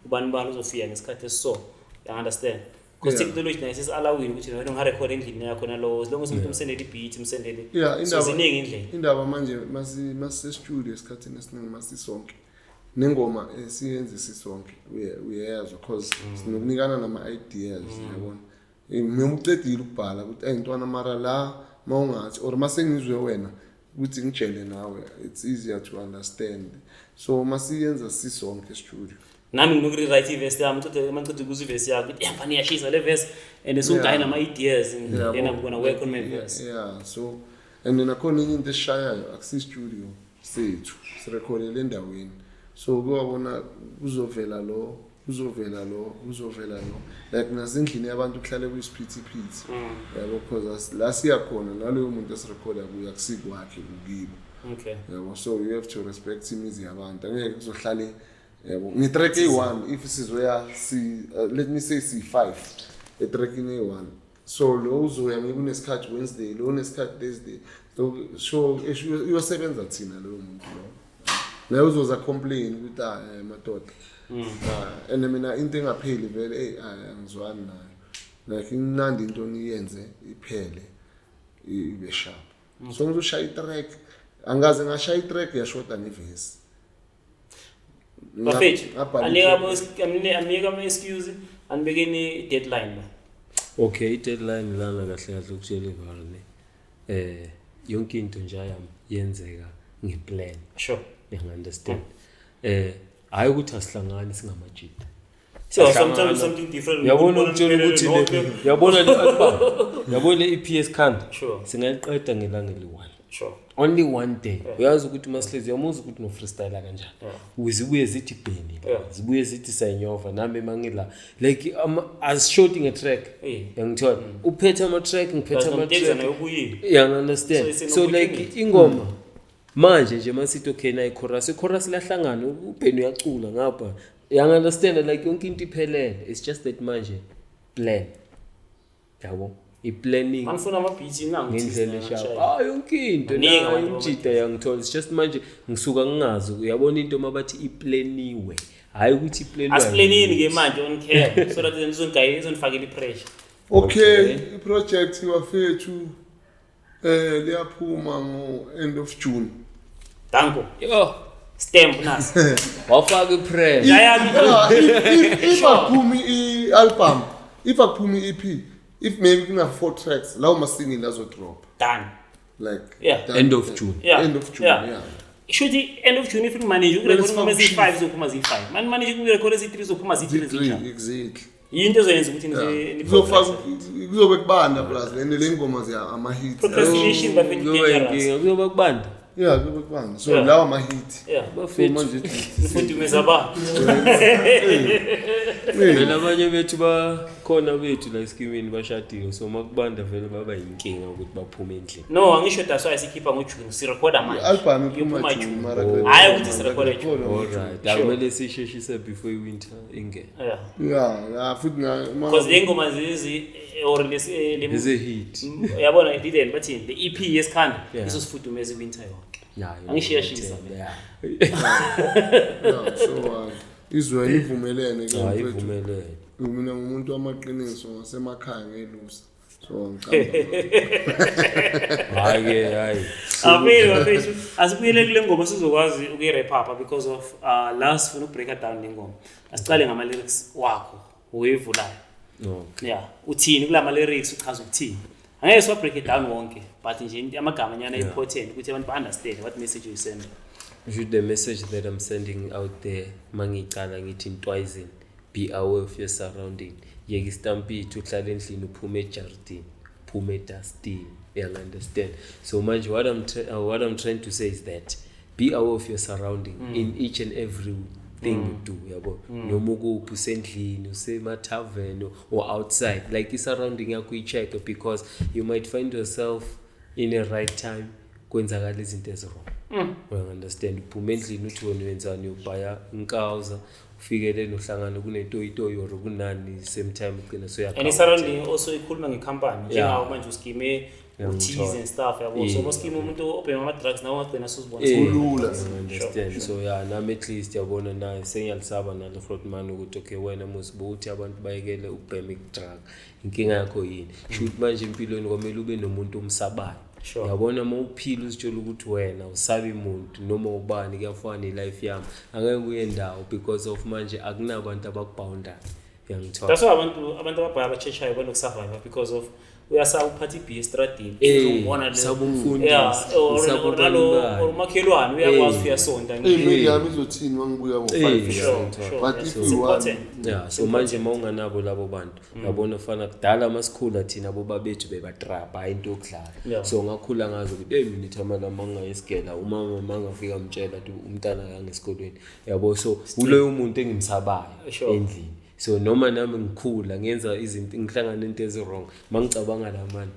ubani uzofika ngesikhathi esiso, you understand? Because technology nayo isisalawini ukuthi wena ungarecord endlini yakho nalo as long as umuntu umsendele ibeat umsendele so ziningi indlela. Indaba manje masi studio esikhathini esiningi masisonke nengoma esiyenze sisonke uyezwa because sinokunikana nama ideas yabona. Mina ucedile ukubhala ukuthi ayintwana mara la mawungathi or masengizwe wena ukuthi ngitshele nawe it's easier to understand. So masiyenza sisonke studio. Nami nginokurewrite iverse yami manje kuze iverse yakho ukuthi yamba niyashisa le verse and so ngayina ama ideas and then I'm going to work on my verse. Yeah, so and then akhona into eshayayo akusi studio sethu sirecordele endaweni. So kuwabona uzovela lo like nasendlini yabantu kuhlale kuyisiphithiphithi yabo because la siya khona naloyo muntu esirecorda kuya kusikwakhe kukibo. Okay. Yabo, so you have to respect imizi yabantu angeke kuzohlale yabo ngitrack A1 if sizoya let me say C5 etrack A1 so lo uzoya kunesikhathi Wednesday lo unesikhathi Thursday so uyosebenza thina lo muntu lo naye uzoza complain ukuthi madoda and mina into engapheli vele angizwani nayo like imnandi into niyenze iphele ibe sharp. So ngizoshaya i-track angaze ngashaya i-track yashoda nevesi. Bafethu anika ama excuse anibekeni deadline la. Okay, deadline lana kahle ukutshela ivarne yonke into nje yenzeka ngeplan. Sure. You understand? Hayi ukuthi asihlangani singamajita. So sometimes something different. Yabona ukutshela ukuthi yabona le album yabona iPS Khanda singayiqeda ngelanga eli1. Sure. Only one day. Uyazi ukuthi masihlezi yamuza ukuthi no freestyle kanjani. Uzibuye zithi bheni. Zibuye zithi saynyova nami mangila like as shooting a track. Yangithola. Uphethe ama track ngiphethe ama track. You understand? So like ingoma manje nje masithi okay na i-chorus lahlangana uBheni uyacula ngapha you understand like yonke into iphelele it's just that manje plan yabo i-planning manifuna ama-beat ngendlela eshaya yonke into na imjida yangithola it's just manje ngisuka ngingazi uyabona into mabathi iplaniwe hayi ukuthi iplaniwe asiplanini ke manje on care so that izonifakela i-pressure okay i-project wafethu liyaphuma ngo-end of June. Danko. Yo. Stamp nasi. Wafaka i-pressure. If akuphumi i-album, if akuphumi i-EP, if maybe kuna 4 tracks, lawo ma-single azodrop. Done. Like end of June. End of June, yeah. Shuthi end of June if manage ukurecord ngoma ezi5 zophuma zi5. Man manage ukurecord ezi3 zophuma zi3. Exactly. Yinto ezoyenza ukuthi nizofaka kuzobe kubanda plus le ngoma ama hits. Procrastination but dangerous. Kuzobe kubanda. Yeah, kuzobe kubanda. So lawa ama hits. Yeah. Bafethu manje futhumeza ba. Vele abanye bethu bakhona bethu la esikimini bashadile so makubanda vele baba yinkinga ukuthi baphume endlini. No, angisho that's why sikhipha ngoJune. Sirecorda manje. Album iphuma June mara hayi ukuthi sirecorda June. Alright. Akumele sisheshise before winter ingene. Yeah, futhi because le ngoma lezi or is a hit. Yabona idideni bathi the EP yesikhanda isosifudumeza winter yonke. Angishiyashisa. So izwe ivumelene ke mfethu. Ivumelene. Mina ngumuntu wamaqiniso ngasemakhaya ngelusa. So ngicabanga. Hayi. Abafethu asibuyele kule ngoma sizokwazi ukuyirap up because of last funa break down le ngoma. Asicale ngama lyrics wakho oyivulayo. Okay. Yeah, uthini kulama lyrics uchaza ukuthini. Angeke so break it down wonke but nje amagama nyana important ukuthi abantu ba-understand what message you send. The message that I'm sending out there mangicala ngithi Ntwazini be aware of your surrounding. Yeke istampiti uhlala endlini uphume ejardini uphume edustini you understand. So manje what I'm trying to say is that be aware of your surrounding in each and every thing you do yabo noma ukuphi usendlini usemathaveni or outside like surrounding yakho icheck because you might find yourself in a right time kwenzakala izinto ezirong. You understand uphume endlini uthi wena wenzani ubaya inkawuza ufikele nohlangana kunetoyitoyi or kunani same time ugcina so yakho and surrounding also ikhuluma ngecompany njengawo manje uskime teas and stuff yabo so moskime umuntu open ama drugs nawo ngagcina sozibona ulula. Understand so nami at least yabona naye sengiyalisaba nalo Frotman ukuthi okay wena musibuthi abantu bayekele ubhema drug inkinga yakho yini shoot manje empilweni kwamele ube nomuntu umsabayo. Yabona mawuphila uzitshela ukuthi wena usabi umuntu noma ubani kuyafana ilife yami angeke kuye ndawo because of manje akunabantu abakubounda yangithola. That's why abantu ababhaya abachechayo banokusurvive because of uyasa uphatha iBS estradini uzobona le sabumfundisi or makhelwane uyakwazi uyasonta nje yami izothini mangibuya ngo5 but if you want so manje mawunganabo labo bantu yabona ufana kudala masikhula thina bobabethu bebatrapa into yokudlala so ngakhula ngazo ukuthi mina ithama lama ngayisigela umama mangafika umtshela ukuthi umntana yangesikolweni yabo so uloyo umuntu engimsabayo endlini. So noma nami ngikhula ngenza izinto ngihlangana into ezirong mangicabanga la manje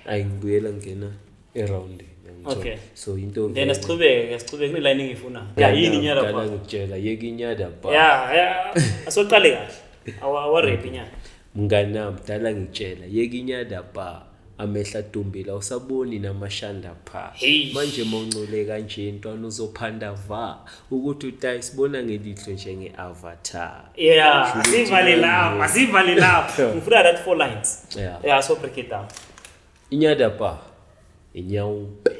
ayingibuyela ngena around okay so into then asichubeke kune line engifuna yini inyada ba ngikutshela yeke inyada ba asoqale kahle awa rap inyada mnganami dala ngitshela yeke inyada ba amehla dumbila usaboni namashanda pha manje mawuncole kanje intwana uzophanda va ukuthi utayi sibona ngelihlo njengeavatar. Sivale lapha ngifuna that 4 lines so break it down. Inyada pa inyawupe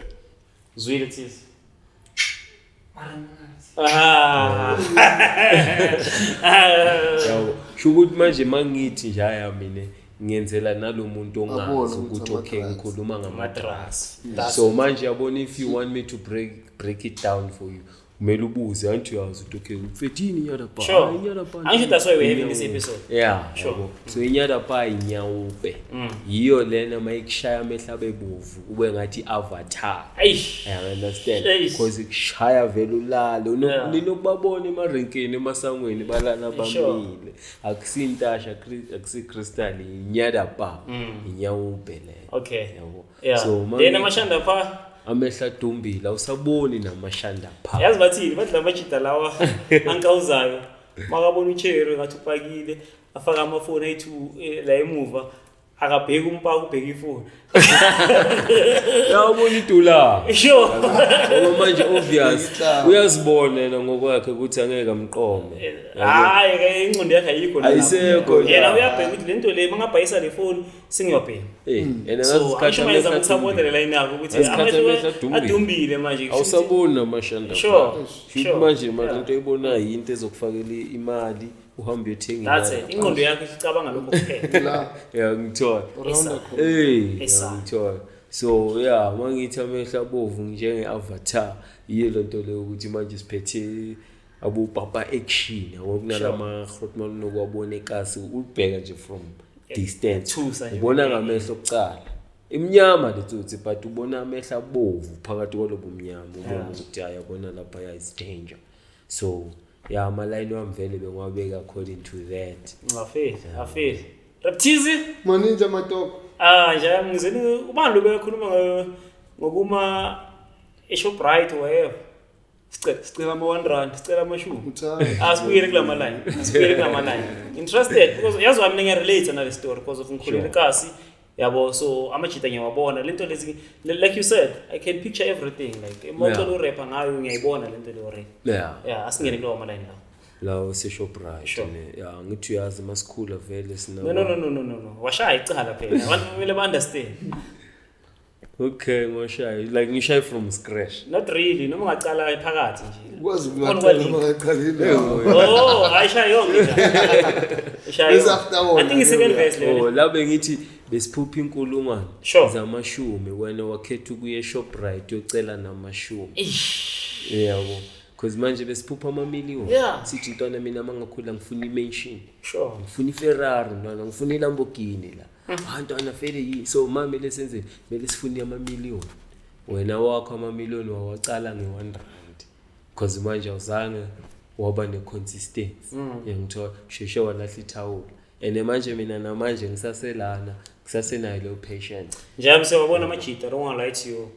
zwile tsizi shukuthi manje mangithi njaya mina ngiyenzela nalomuntu ongazi ukuthi okay ngikhuluma ngamadrags so manje yabona if you want me to break it down for you kumele ubuze anti uyazi ukuthi okay mfethini inyada pa angisho that's why we having this episode so inyada pa inyawupe yiyo lena mayikushaya amehla bebovu ube ngathi avatar I understand becauseikushaya vele ulalo ninokubabona emarenkeni emasangweni balana bamile akusintasha akusikrystal inyada pa inyawupe le okay so then amashanda pa amehla adumbile awusaboni namashanda pha yazi bathini badla amajita lawa ankawuzayo makabona uCherry ngathi upakile afaka amafoni ayithu la emuva akabheka umpaka ubheka ifoni yabona idula sure ngoba manje obvious uyazibona yena ngokwakhe ukuthi angeke amqome hayi ke ingqondo yakhe ayikho ayisekho yena uyabheka ukuthi lento le mangabhayisa le phone singiyobheka yena ngasikhathi amehla ngithamodela la inako ukuthi amehla adumbile manje awusaboni namashanda sure manje into eyibonayo into ezokufakela imali uhambe uyothenga that's it ingqondo yakhe icabanga lokho kuphela ngithola ngithola so mangithi amehla bovu njenge-avatar yiyo lento leyo ukuthi manje siphethe abobaba action akunalama-hrotmal nokwabona ekasi ubheka nje from distance ubona ngamehlo okucala imnyama letsotsi but ubona amehla abovu phakathi kwalobo mnyama ubona ukuthi ayabona lapha is danger so ama-line wami vele bengiwabeka according to that afeli Raptizi maninja matoko nje ngizeni ubani lo bekhuluma ngokuma eShoprite whatever sicela ama-R1 sicela amashumi asibuyele kulama line interested because yazi wami ngiyarelate nale story because of ngikhulele ekasi yabo so amajita ngiyawabona lento lezi like you said I can picture everything like emotional rap ngayo ngiyayibona lento le rap asingene kulawa line lawo seShoprite ngithi uyazi masikhula vele sina no washaya icala phela abantu kumele ba-understand okay ngoshaya like ngishaya from scratch not really noma ngacala phakathi nje ukwazi ukungaqala mangaqalile ayishaya yonke nje I think second verse le la bengithi besiphupha inkulungwane zamashumi wena wakhetha ukuya eShoprite uyocela namashumi yabo because manje besiphupha amamiliyoni sithi intwana mina mangakhula ngifuna imansion ngifuna iFerrari ntwana ngifuna iLamborghini la abantwana vele yi so mama lesenze mele sifune amamiliyoni wena wakho amamiliyoni wawacala nge1 rand because manje awuzange waba neconsistency ngithola sheshe walahla ithawula and manje mina namanje ngisasenayo lo patience njengoba sewabona amajita I don't want to lie to you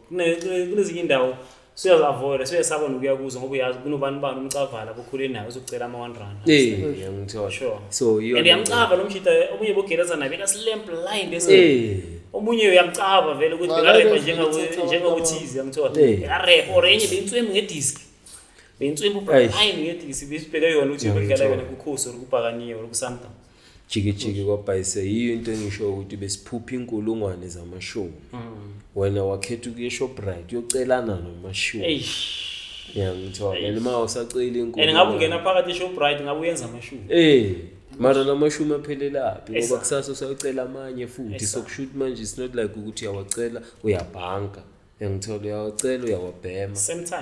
kunezinye indawo siyazavoida siyasaba nokuya kuzo ngoba uyazi kunobani umcavala bokhule nayo uzokucela ama1 rand ngithola so and yamcava lo mjita omunye bogeleza naye beka slamp line bese omunye uyamcava vele ukuthi bekarepa njengokuthizi yamthola arep orenye beyintswembu ngedisk beyintswembu line ngedisk bisibheka yona ukuthi bekala yona kukhosi ukubhakaniye ukusamta jiki kwabhayise yiyo into engisho ukuthi besiphupha inkulungwane zamashumi wena wakhetha ukuya eShoprite uyocelana nomashumi ngithola noma usacela inkulungwane and ngabe ungena phakathi eShoprite ngabe uyenza amashumi mara lamashumi aphelelaphi ngoba kusasa usayocela amanye futhi sokushoot manje it's not like ukuthi uyawacela uyabhanka ngithola uyawacela uyawabhema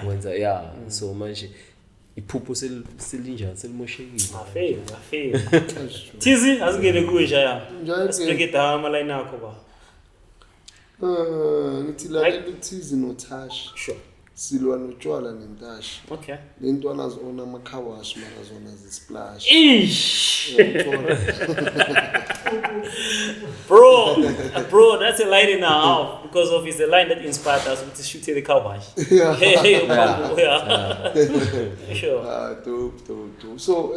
wenza so manje iphupho selinjani selimoshekile afeli Thizi asingene kuwe njaya asibheke down ama line akho ba ngithi la Thizi noTash silwa notshwala nentasha okay lentwana zona amakhawash mara zona zisplash bro that's a line in our half because of it's a line that inspired us to shoot the cowboy dope so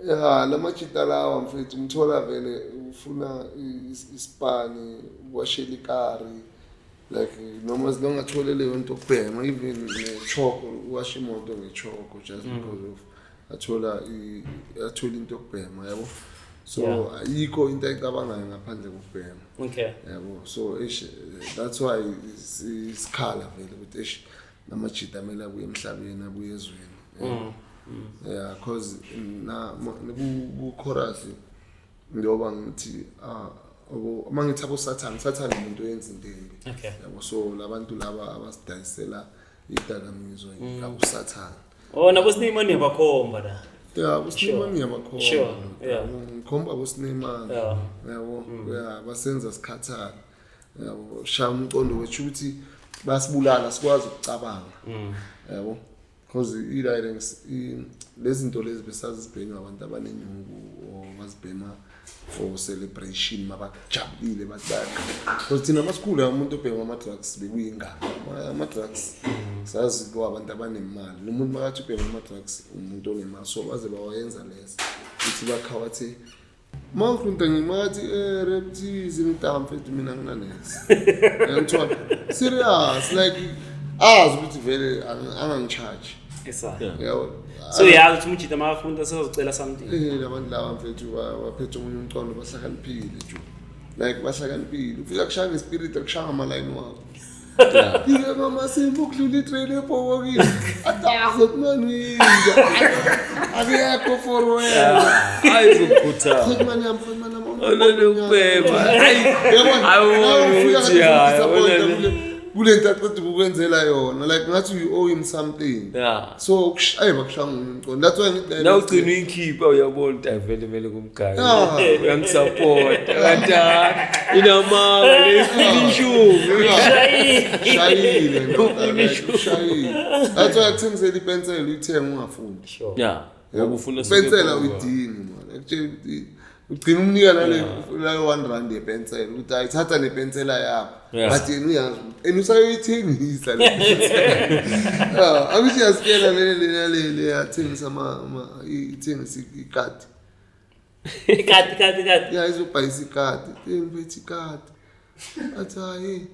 la machita lawa mfethu umthola vele ufuna ispani washela ikari like noma sinongatholele into okubhema even nechoko washa imoto ngechoko just because of athola into okubhema yabo so ayikho into ayicabangayo ngaphandle kokubhema okay yabo so that's why isikhala vele ukuthi namajita amele abuye emhlabeni abuye ezweni cause na ku chorus ndoba ngithi mangithi aboSathane umuntu oyenza intembi yabo so labantu laba abasidayisela idakamizwa ngaboSathane nabo sinimani yabakhomba la uSneemani yabakhomba ngikhomba uSneemani yabo basenza sikhathana yabo shaya umcondo wethu ukuthi basibulala sikwazi ukucabanga yabo because lezi zinto lezi besazibhenya abantu abanenyungu bazibhema for celebration mabajabulile bathaka because thina amasikhulu umuntu obhema ama-drugs bekuyingane ama-drugs sazi lo abantu abanemali nomuntu makathi ubhema ama-drugs umuntu onemali so baze bawayenza leza ukuthi bakhawathe mawukhunta ngimathi reptiles imitambo ethi mina nginanesi ngithola serious like ukuthi vele angangicharge so yazi ukuthi umjita mafunda sezocela something labantu laba mfethu baphethe umunye umcondo bahlakaniphile nje like bahlakaniphile ufika kushaya ngespirit akushaya amaline wakho Diga mama sembukudlula itrain ephokile ataho kumani akuyakho for wena ayizokhutha kumani amfana mama olokubhema hayi kule nto aqeda ukwenzela yona like ngathi you owe him something so bakushanga umqondo that's why ngithi now ugcina uyikhipha uyabona vele kumgaya uyangisupport kanti inamanga lesishuku shayile that's why akuthengisela ipensela uyithenga ungafundi ukufuna ipensela uyidingi man actually ugcina umnika nale 1 rand yepensela ukuthi ayithatha nepensela yakho but yena uyazi enusayoyithengisa le akuthi yasikela le yathengisa ithengisa ikati ya izobhayisa ikati ngiphethe ikati athi hayi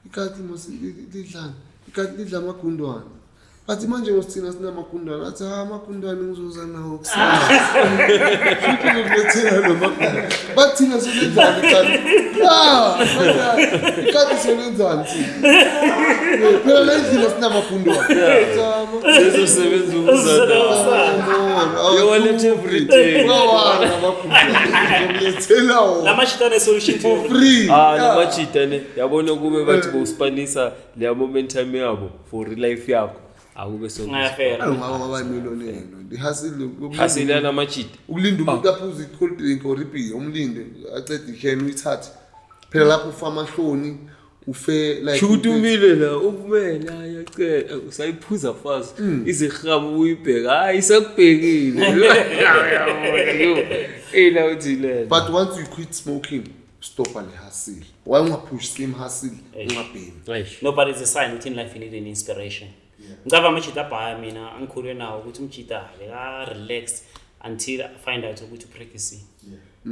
ikati lidlana ikati lidla amagundwane athi manje ngosithina sinamagundwane athi amagundwane ngizoza nawo kusasa futhi ngokulethela nomagundwane bathina selenzani ikati ikati selenzani phela la indlela sinamagundwane sezosebenza ukuzana yowalethe everything ngokulethela wona lamashitane solution for free lamashitane yabona kube bathi bospanisa le momentum yabo for life yakho akube ngiyafela ngabamiliyoni hasile namachita ukulinda umuntu aphuze i-cold drink or ibeer umlinde acede ican uyithathe phela lapho ufa amahloni ufe like shukutumile la ukumela yacela usayiphuza fast izirhamu uyibheka hayi isakubhekile ela uthile but once you quit smoking stop le hustle why ungapush same hustle ungabhemi nobody's a sign within life you need an inspiration ngicaba amajita abhaya mina angikhulwe nawo ukuthi umjita leka relax until I find out ukuthi practice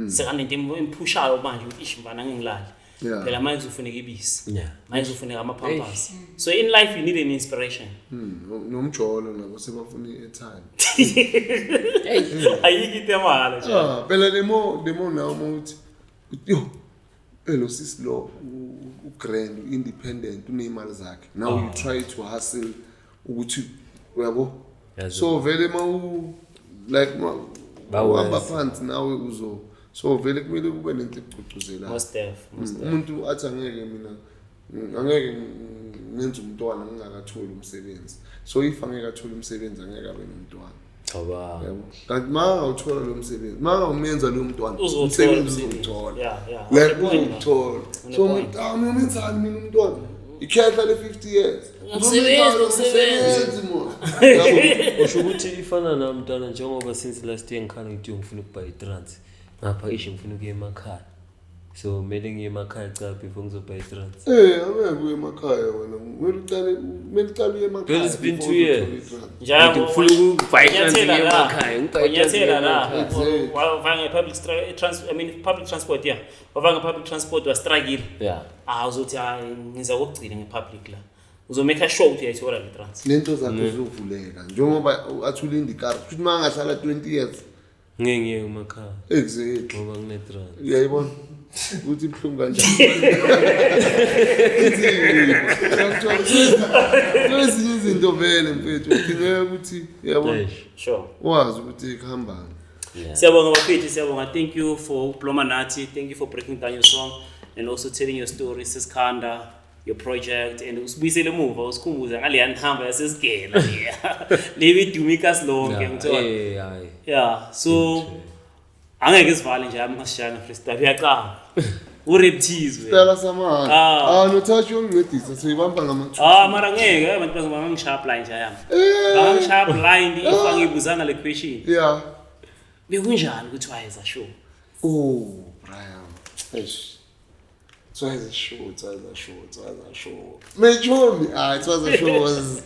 sekanento impushayo manje ukuthi ishimvana ngingilali phela manje ufuneka ibisi manje ufuneka ama-pampers so in life you need an inspiration nomjolo nabo sebafuna i-airtime ayikho into emahala nje phela demo nawo ukuthi yo lo sis lo ugrand independent unemali zakhe now you try to hustle ukuthi uyabo so vele like bawamba phansi nawe uzo so vele kumele kube lento ecugcuzela umuntu athi angeke ngenze umntwana ngingakatholi umsebenzi so if angeke athole umsebenzi angeke abe nomntwana yabo kanti manga uthola lo msebenzi manga umenza lo mntwana umsebenzi uzothola like uzothola so umenzani mina umntwana ikhehla le 50 years umsebenzi mo usho ukuthi ifana namntana njengoba since last year ngikhala ngithi ngifuna ukuba i-trans ngapha isho ngifuna ukuya emakhaya so kumele ngiye emakhaya cha before ngizoba i-trans angeke uye emakhaya wena kumele uqale uye emakhaya it's been 2 years njalo ngifuna ukuba i-trans emakhaya ngiyathela la wavanga public transport wavanga public transport wa struggle uzothi ngiza kokugcina ngepublic la uzomake sure ukuthi uyayithola le trans lento zakho zizovuleka njengoba athula indikari futhi mangahlala 20 years ngeke emakhaya exactly ngoba ngine-trans uyayibona ukuthi ibhlungu kanjani ezinye izinto vele mfethu udingeka ukuthi yabona sure wazi ukuthi kuhambani siyabonga bafethu siyabonga thank you for ukubloma nathi thank you for breaking down your song and also telling your story Siskanda your project and usibuyisele emuva usikhumbuze ngale nhamba yasesigela lebi dumika lonke ngithola so angeke sivale nje amashana freestyle yaqala ureptiles stela samahanga nothatha ungincedisa siyibamba ngamathuba mara ngeke abantu bangangishaya blind nje yami bangangishaya blind if angibuzanga le question bekunjani ukuthi wayeza show Oh, Brian. Eish. It was a show. Majorly, it was a show. Was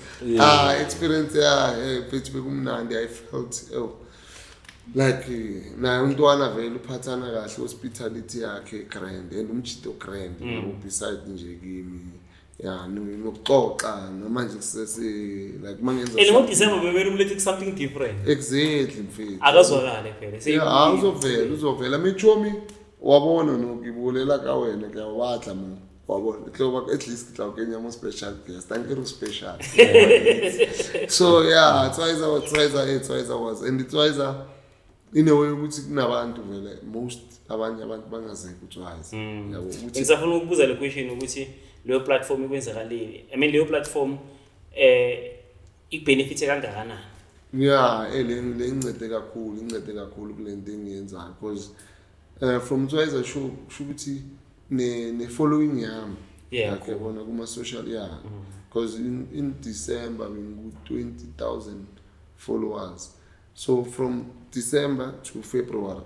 experience. I felt like na umntwana vele uphathana kahle hospitality yakhe grand and umchito grand beside nje kimi nokuxoxa namanje kusese like mangenza and ngo December bebe umlethe something different exactly mfethu akazwakale phela uzovela michomi wabona nokubulela ka wena kuyawadla mo wabona hloba at least kitla ukenya mo special guest angiru special so yeah it was and it was in a way ukuthi kunabantu vele most abanye abantu bangazeki utshwazi yabo ukuthi ngisafuna ukubuza le question ukuthi leyo platform ikwenzakaleni I mean leyo platform ibenefit kangakanani le incede kakhulu kule nto engiyenzayo because from Twiza show ukuthi ne following yami yakubona kuma social because in December we got 20,000 followers. So from December to February,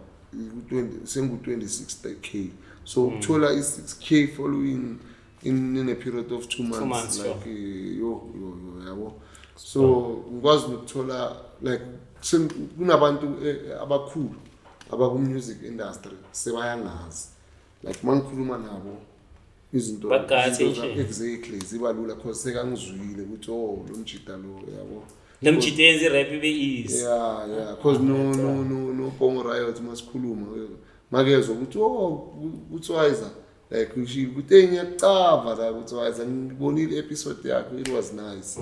same with 26k. So Tola is 6k following in a period of 2 months. Like so was not Tola like kunabantu abakhulu abaku music industry sebayangazi like mangikhuluma nabo izinto exactly zibalula because sekangizwile ukuthi lo mjita lo yabo Namchitenzi rap ibe is. Yeah, because no Pongo Riot masikhuluma. Makezwe ukuthi uTswaiza like ushilo ukuthi ngiyacava la uTswaiza ngibonile episode yakhe it was nice.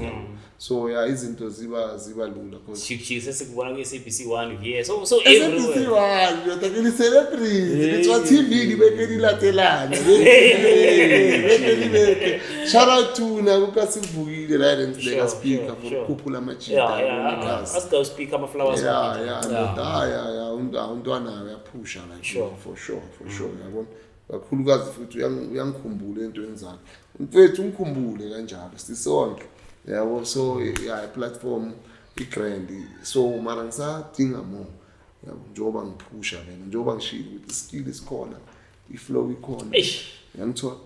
So yeah izinto ziba lula because Shikshise sikubona ku SABC1 yeah so everywhere. SABC1 yotakini celebrity it's what TV libekeli latelana. Shout out to Nakasivukile la and the speaker for Kupula Machida. Ask the speaker ama flowers. Umntwana uyapusha like for sure yabona. Kakhulukazi futhi uyangikhumbula into enzakho mfethu umkhumbule kanjalo sisonke yabo so yeah platform igrand so mara ngisadinga more yabo njoba ngiphusha wena njoba ngishilo ukuthi skill isikhona iflow ikhona yangithola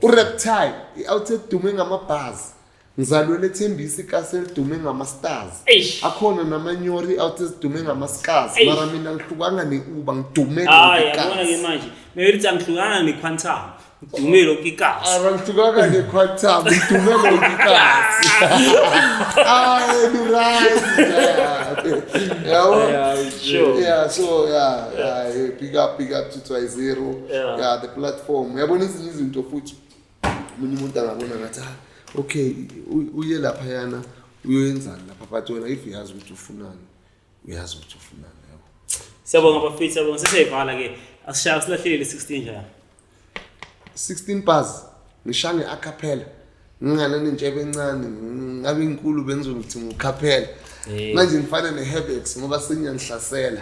uReptile ioutedume ngamabuzz ngizalwele Thembisa iCastle dume ngama-stars akhona namanyori outedume ngama-scars mara mina ngihlukanga neUber ngidume yabona ke manje meyithi angihlukanga neQuantum ngidume lokho iCars ngihlukanga neQuantum ngidume lokho iCars right so big up to Twiza the platform yabona izinto futhi umuntu angabona ngathi okay uye lapha yana uyoyenzana lapha but wena if uyazi ukuthi ufunani yabo siyabonga bafethu siyabonga seseyivala ke asishaya silahlele 16 njalo 16 bars ngishange acapella ngingana nentshebe encane ngabe inkulu bengizokuthi ngicapella manje ngifana neHebex ngoba sengiyanhlasela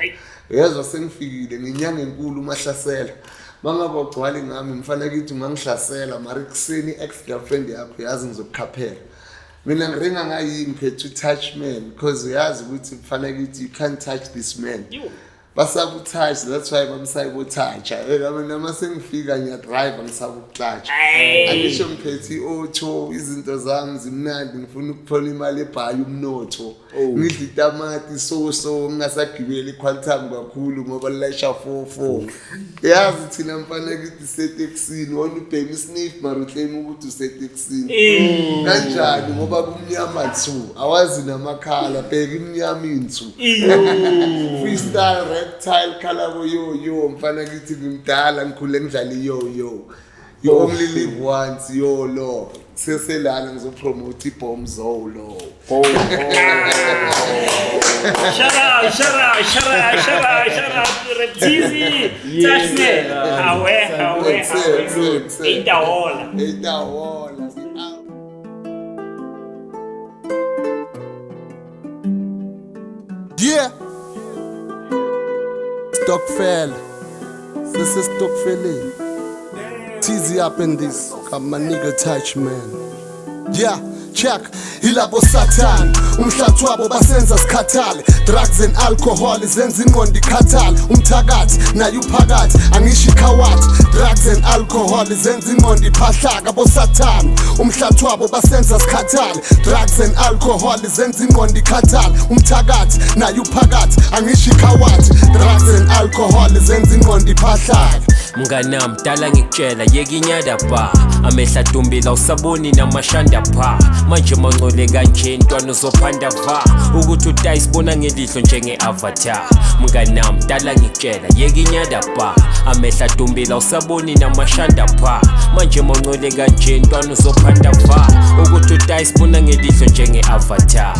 uyezwa sengifikile nginyanga enkulu mahlasela mangaba ugcwale ngami mfana kithi ngangihlasela mara kuseni ex-girlfriend yakho yazi ngizokukhaphela mina ngiringa ngayini phethu touch man because uyazi ukuthi mfana kithi you can't touch this man basabutouch that's why bamsayibotoucha mina masengifika ngiyadrive ngisabutouch angisho ngiphethi otho izinto zami zimnandi ngifuna ukuphola imali ebhayi umnotho ngidla itamati so ngingasagibeli iQuantum kakhulu ngoba lasha 44 yazi thina mfana kithi setexini wona ubhemi sniff marutleni ukuthi usetexini kanjani ngoba kumnyama too awazi namakhala bheka imnyama intsu freestyle Reptile kalabo yo mfana kithi ngimdala ngikhule ngidlala yo you only live once yo lo seselana ngizopromote iBomb Zolo shara Reptizi touchman hawe itahola yeah Stockfell. This is Stockfell. Teasy up in this. Got my nigga touch man. Yeah, check ilabo Satan umhlathi wabo basenza sikhathale drugs and alcohol zenza ingqondo ikhathale umthakathi nayo uphakathi angisho ikhawathi drugs and alcohol zenza ingqondo iphahlaka bo Satan umhlathi wabo basenza sikhathale drugs and alcohol zenza ingqondo ikhathale umthakathi nayo uphakathi angisho ikhawathi drugs and alcohol zenza ingqondo iphahlaka mnganami dala ngikutshela yeka inyada ba amehla dumbila usaboni namashanda pha manje mangcole kanje intwana uzophanda va ukuthi utayisibona ngelihlo njenge-avatar mnganami dala ngikutshela yeka inyada ba amehla dumbila usaboni namashanda pha manje mangcole kanje intwana uzophanda va ukuthi utayisibona ngelihlo njenge-avatar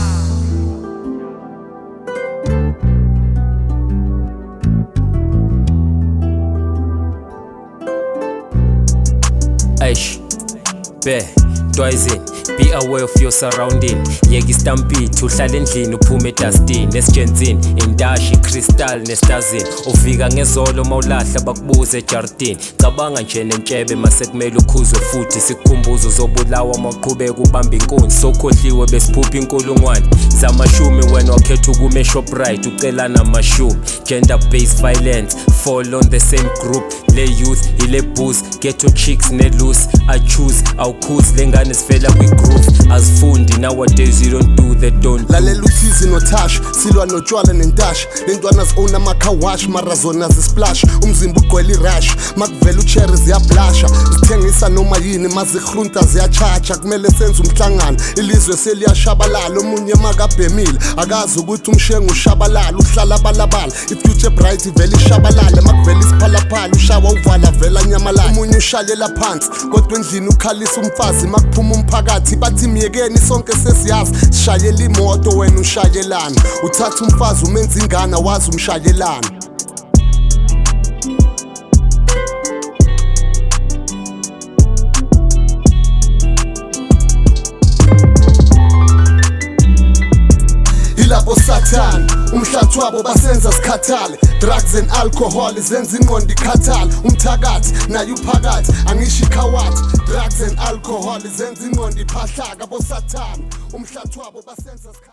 Aish, be, Twizen, be aware of your surrounding. Yeki stampede, uhlala endlini uphume edustini esijenzini, indashi, crystal nestazini. Ufika ngezolo mawulahla bakubuze ejardini. Cabanga nje nentshebe mase kumele ukhuzwe futhi sikukhumbuzo zobulawa maqhubeka ubamba inkunzi. Sokhohliwe besiphupha inkulungwane zamashumi wena wakhetha ukume Shoprite ucela namashumi. Gender based violence fall on the same group. Le youth, ile booze, ghetto chicks ne loose. I choose, awukhuzi lengane sifela kwi-groove. Azifundi nowadays you don't do the don't. Lalela uthizi noTash, silwa notshwala nentashi. Lentwana zi-own amakhawash, mara zona zisplash. Umzimba ugcwele irash, makuvela ucherry ziyablasha. Zithengisa noma yini, mazihrunta ziyachacha. Kumele senze umhlangano, ilizwe seliyashabalala. Omunye makabhemile, akazi ukuthi umshengu ushabalala. Uhlala balabala, i-future bright ivele ishabalale. Makuvela isiphalaphala, ushawa uvala vela nyamalala. Omunye ushalela phansi, kodwa endlini ukhalisa umfazi. Makuphuma umphakathi, bathi myekeni sonke sesiyazi. Sishayela imoto wena ushayelana. Uthatha umfazi umenza ingane wazi umshayelana. Ilabo Satan umhlathi wabo basenza sikhathale drugs and alcohol zenza ingqondo ikhathale umthakathi nayo uphakathi angisho ikhawathi drugs and alcohol zenza ingqondo iphahlaka bo Satan umhlathi wabo basenza sikhathale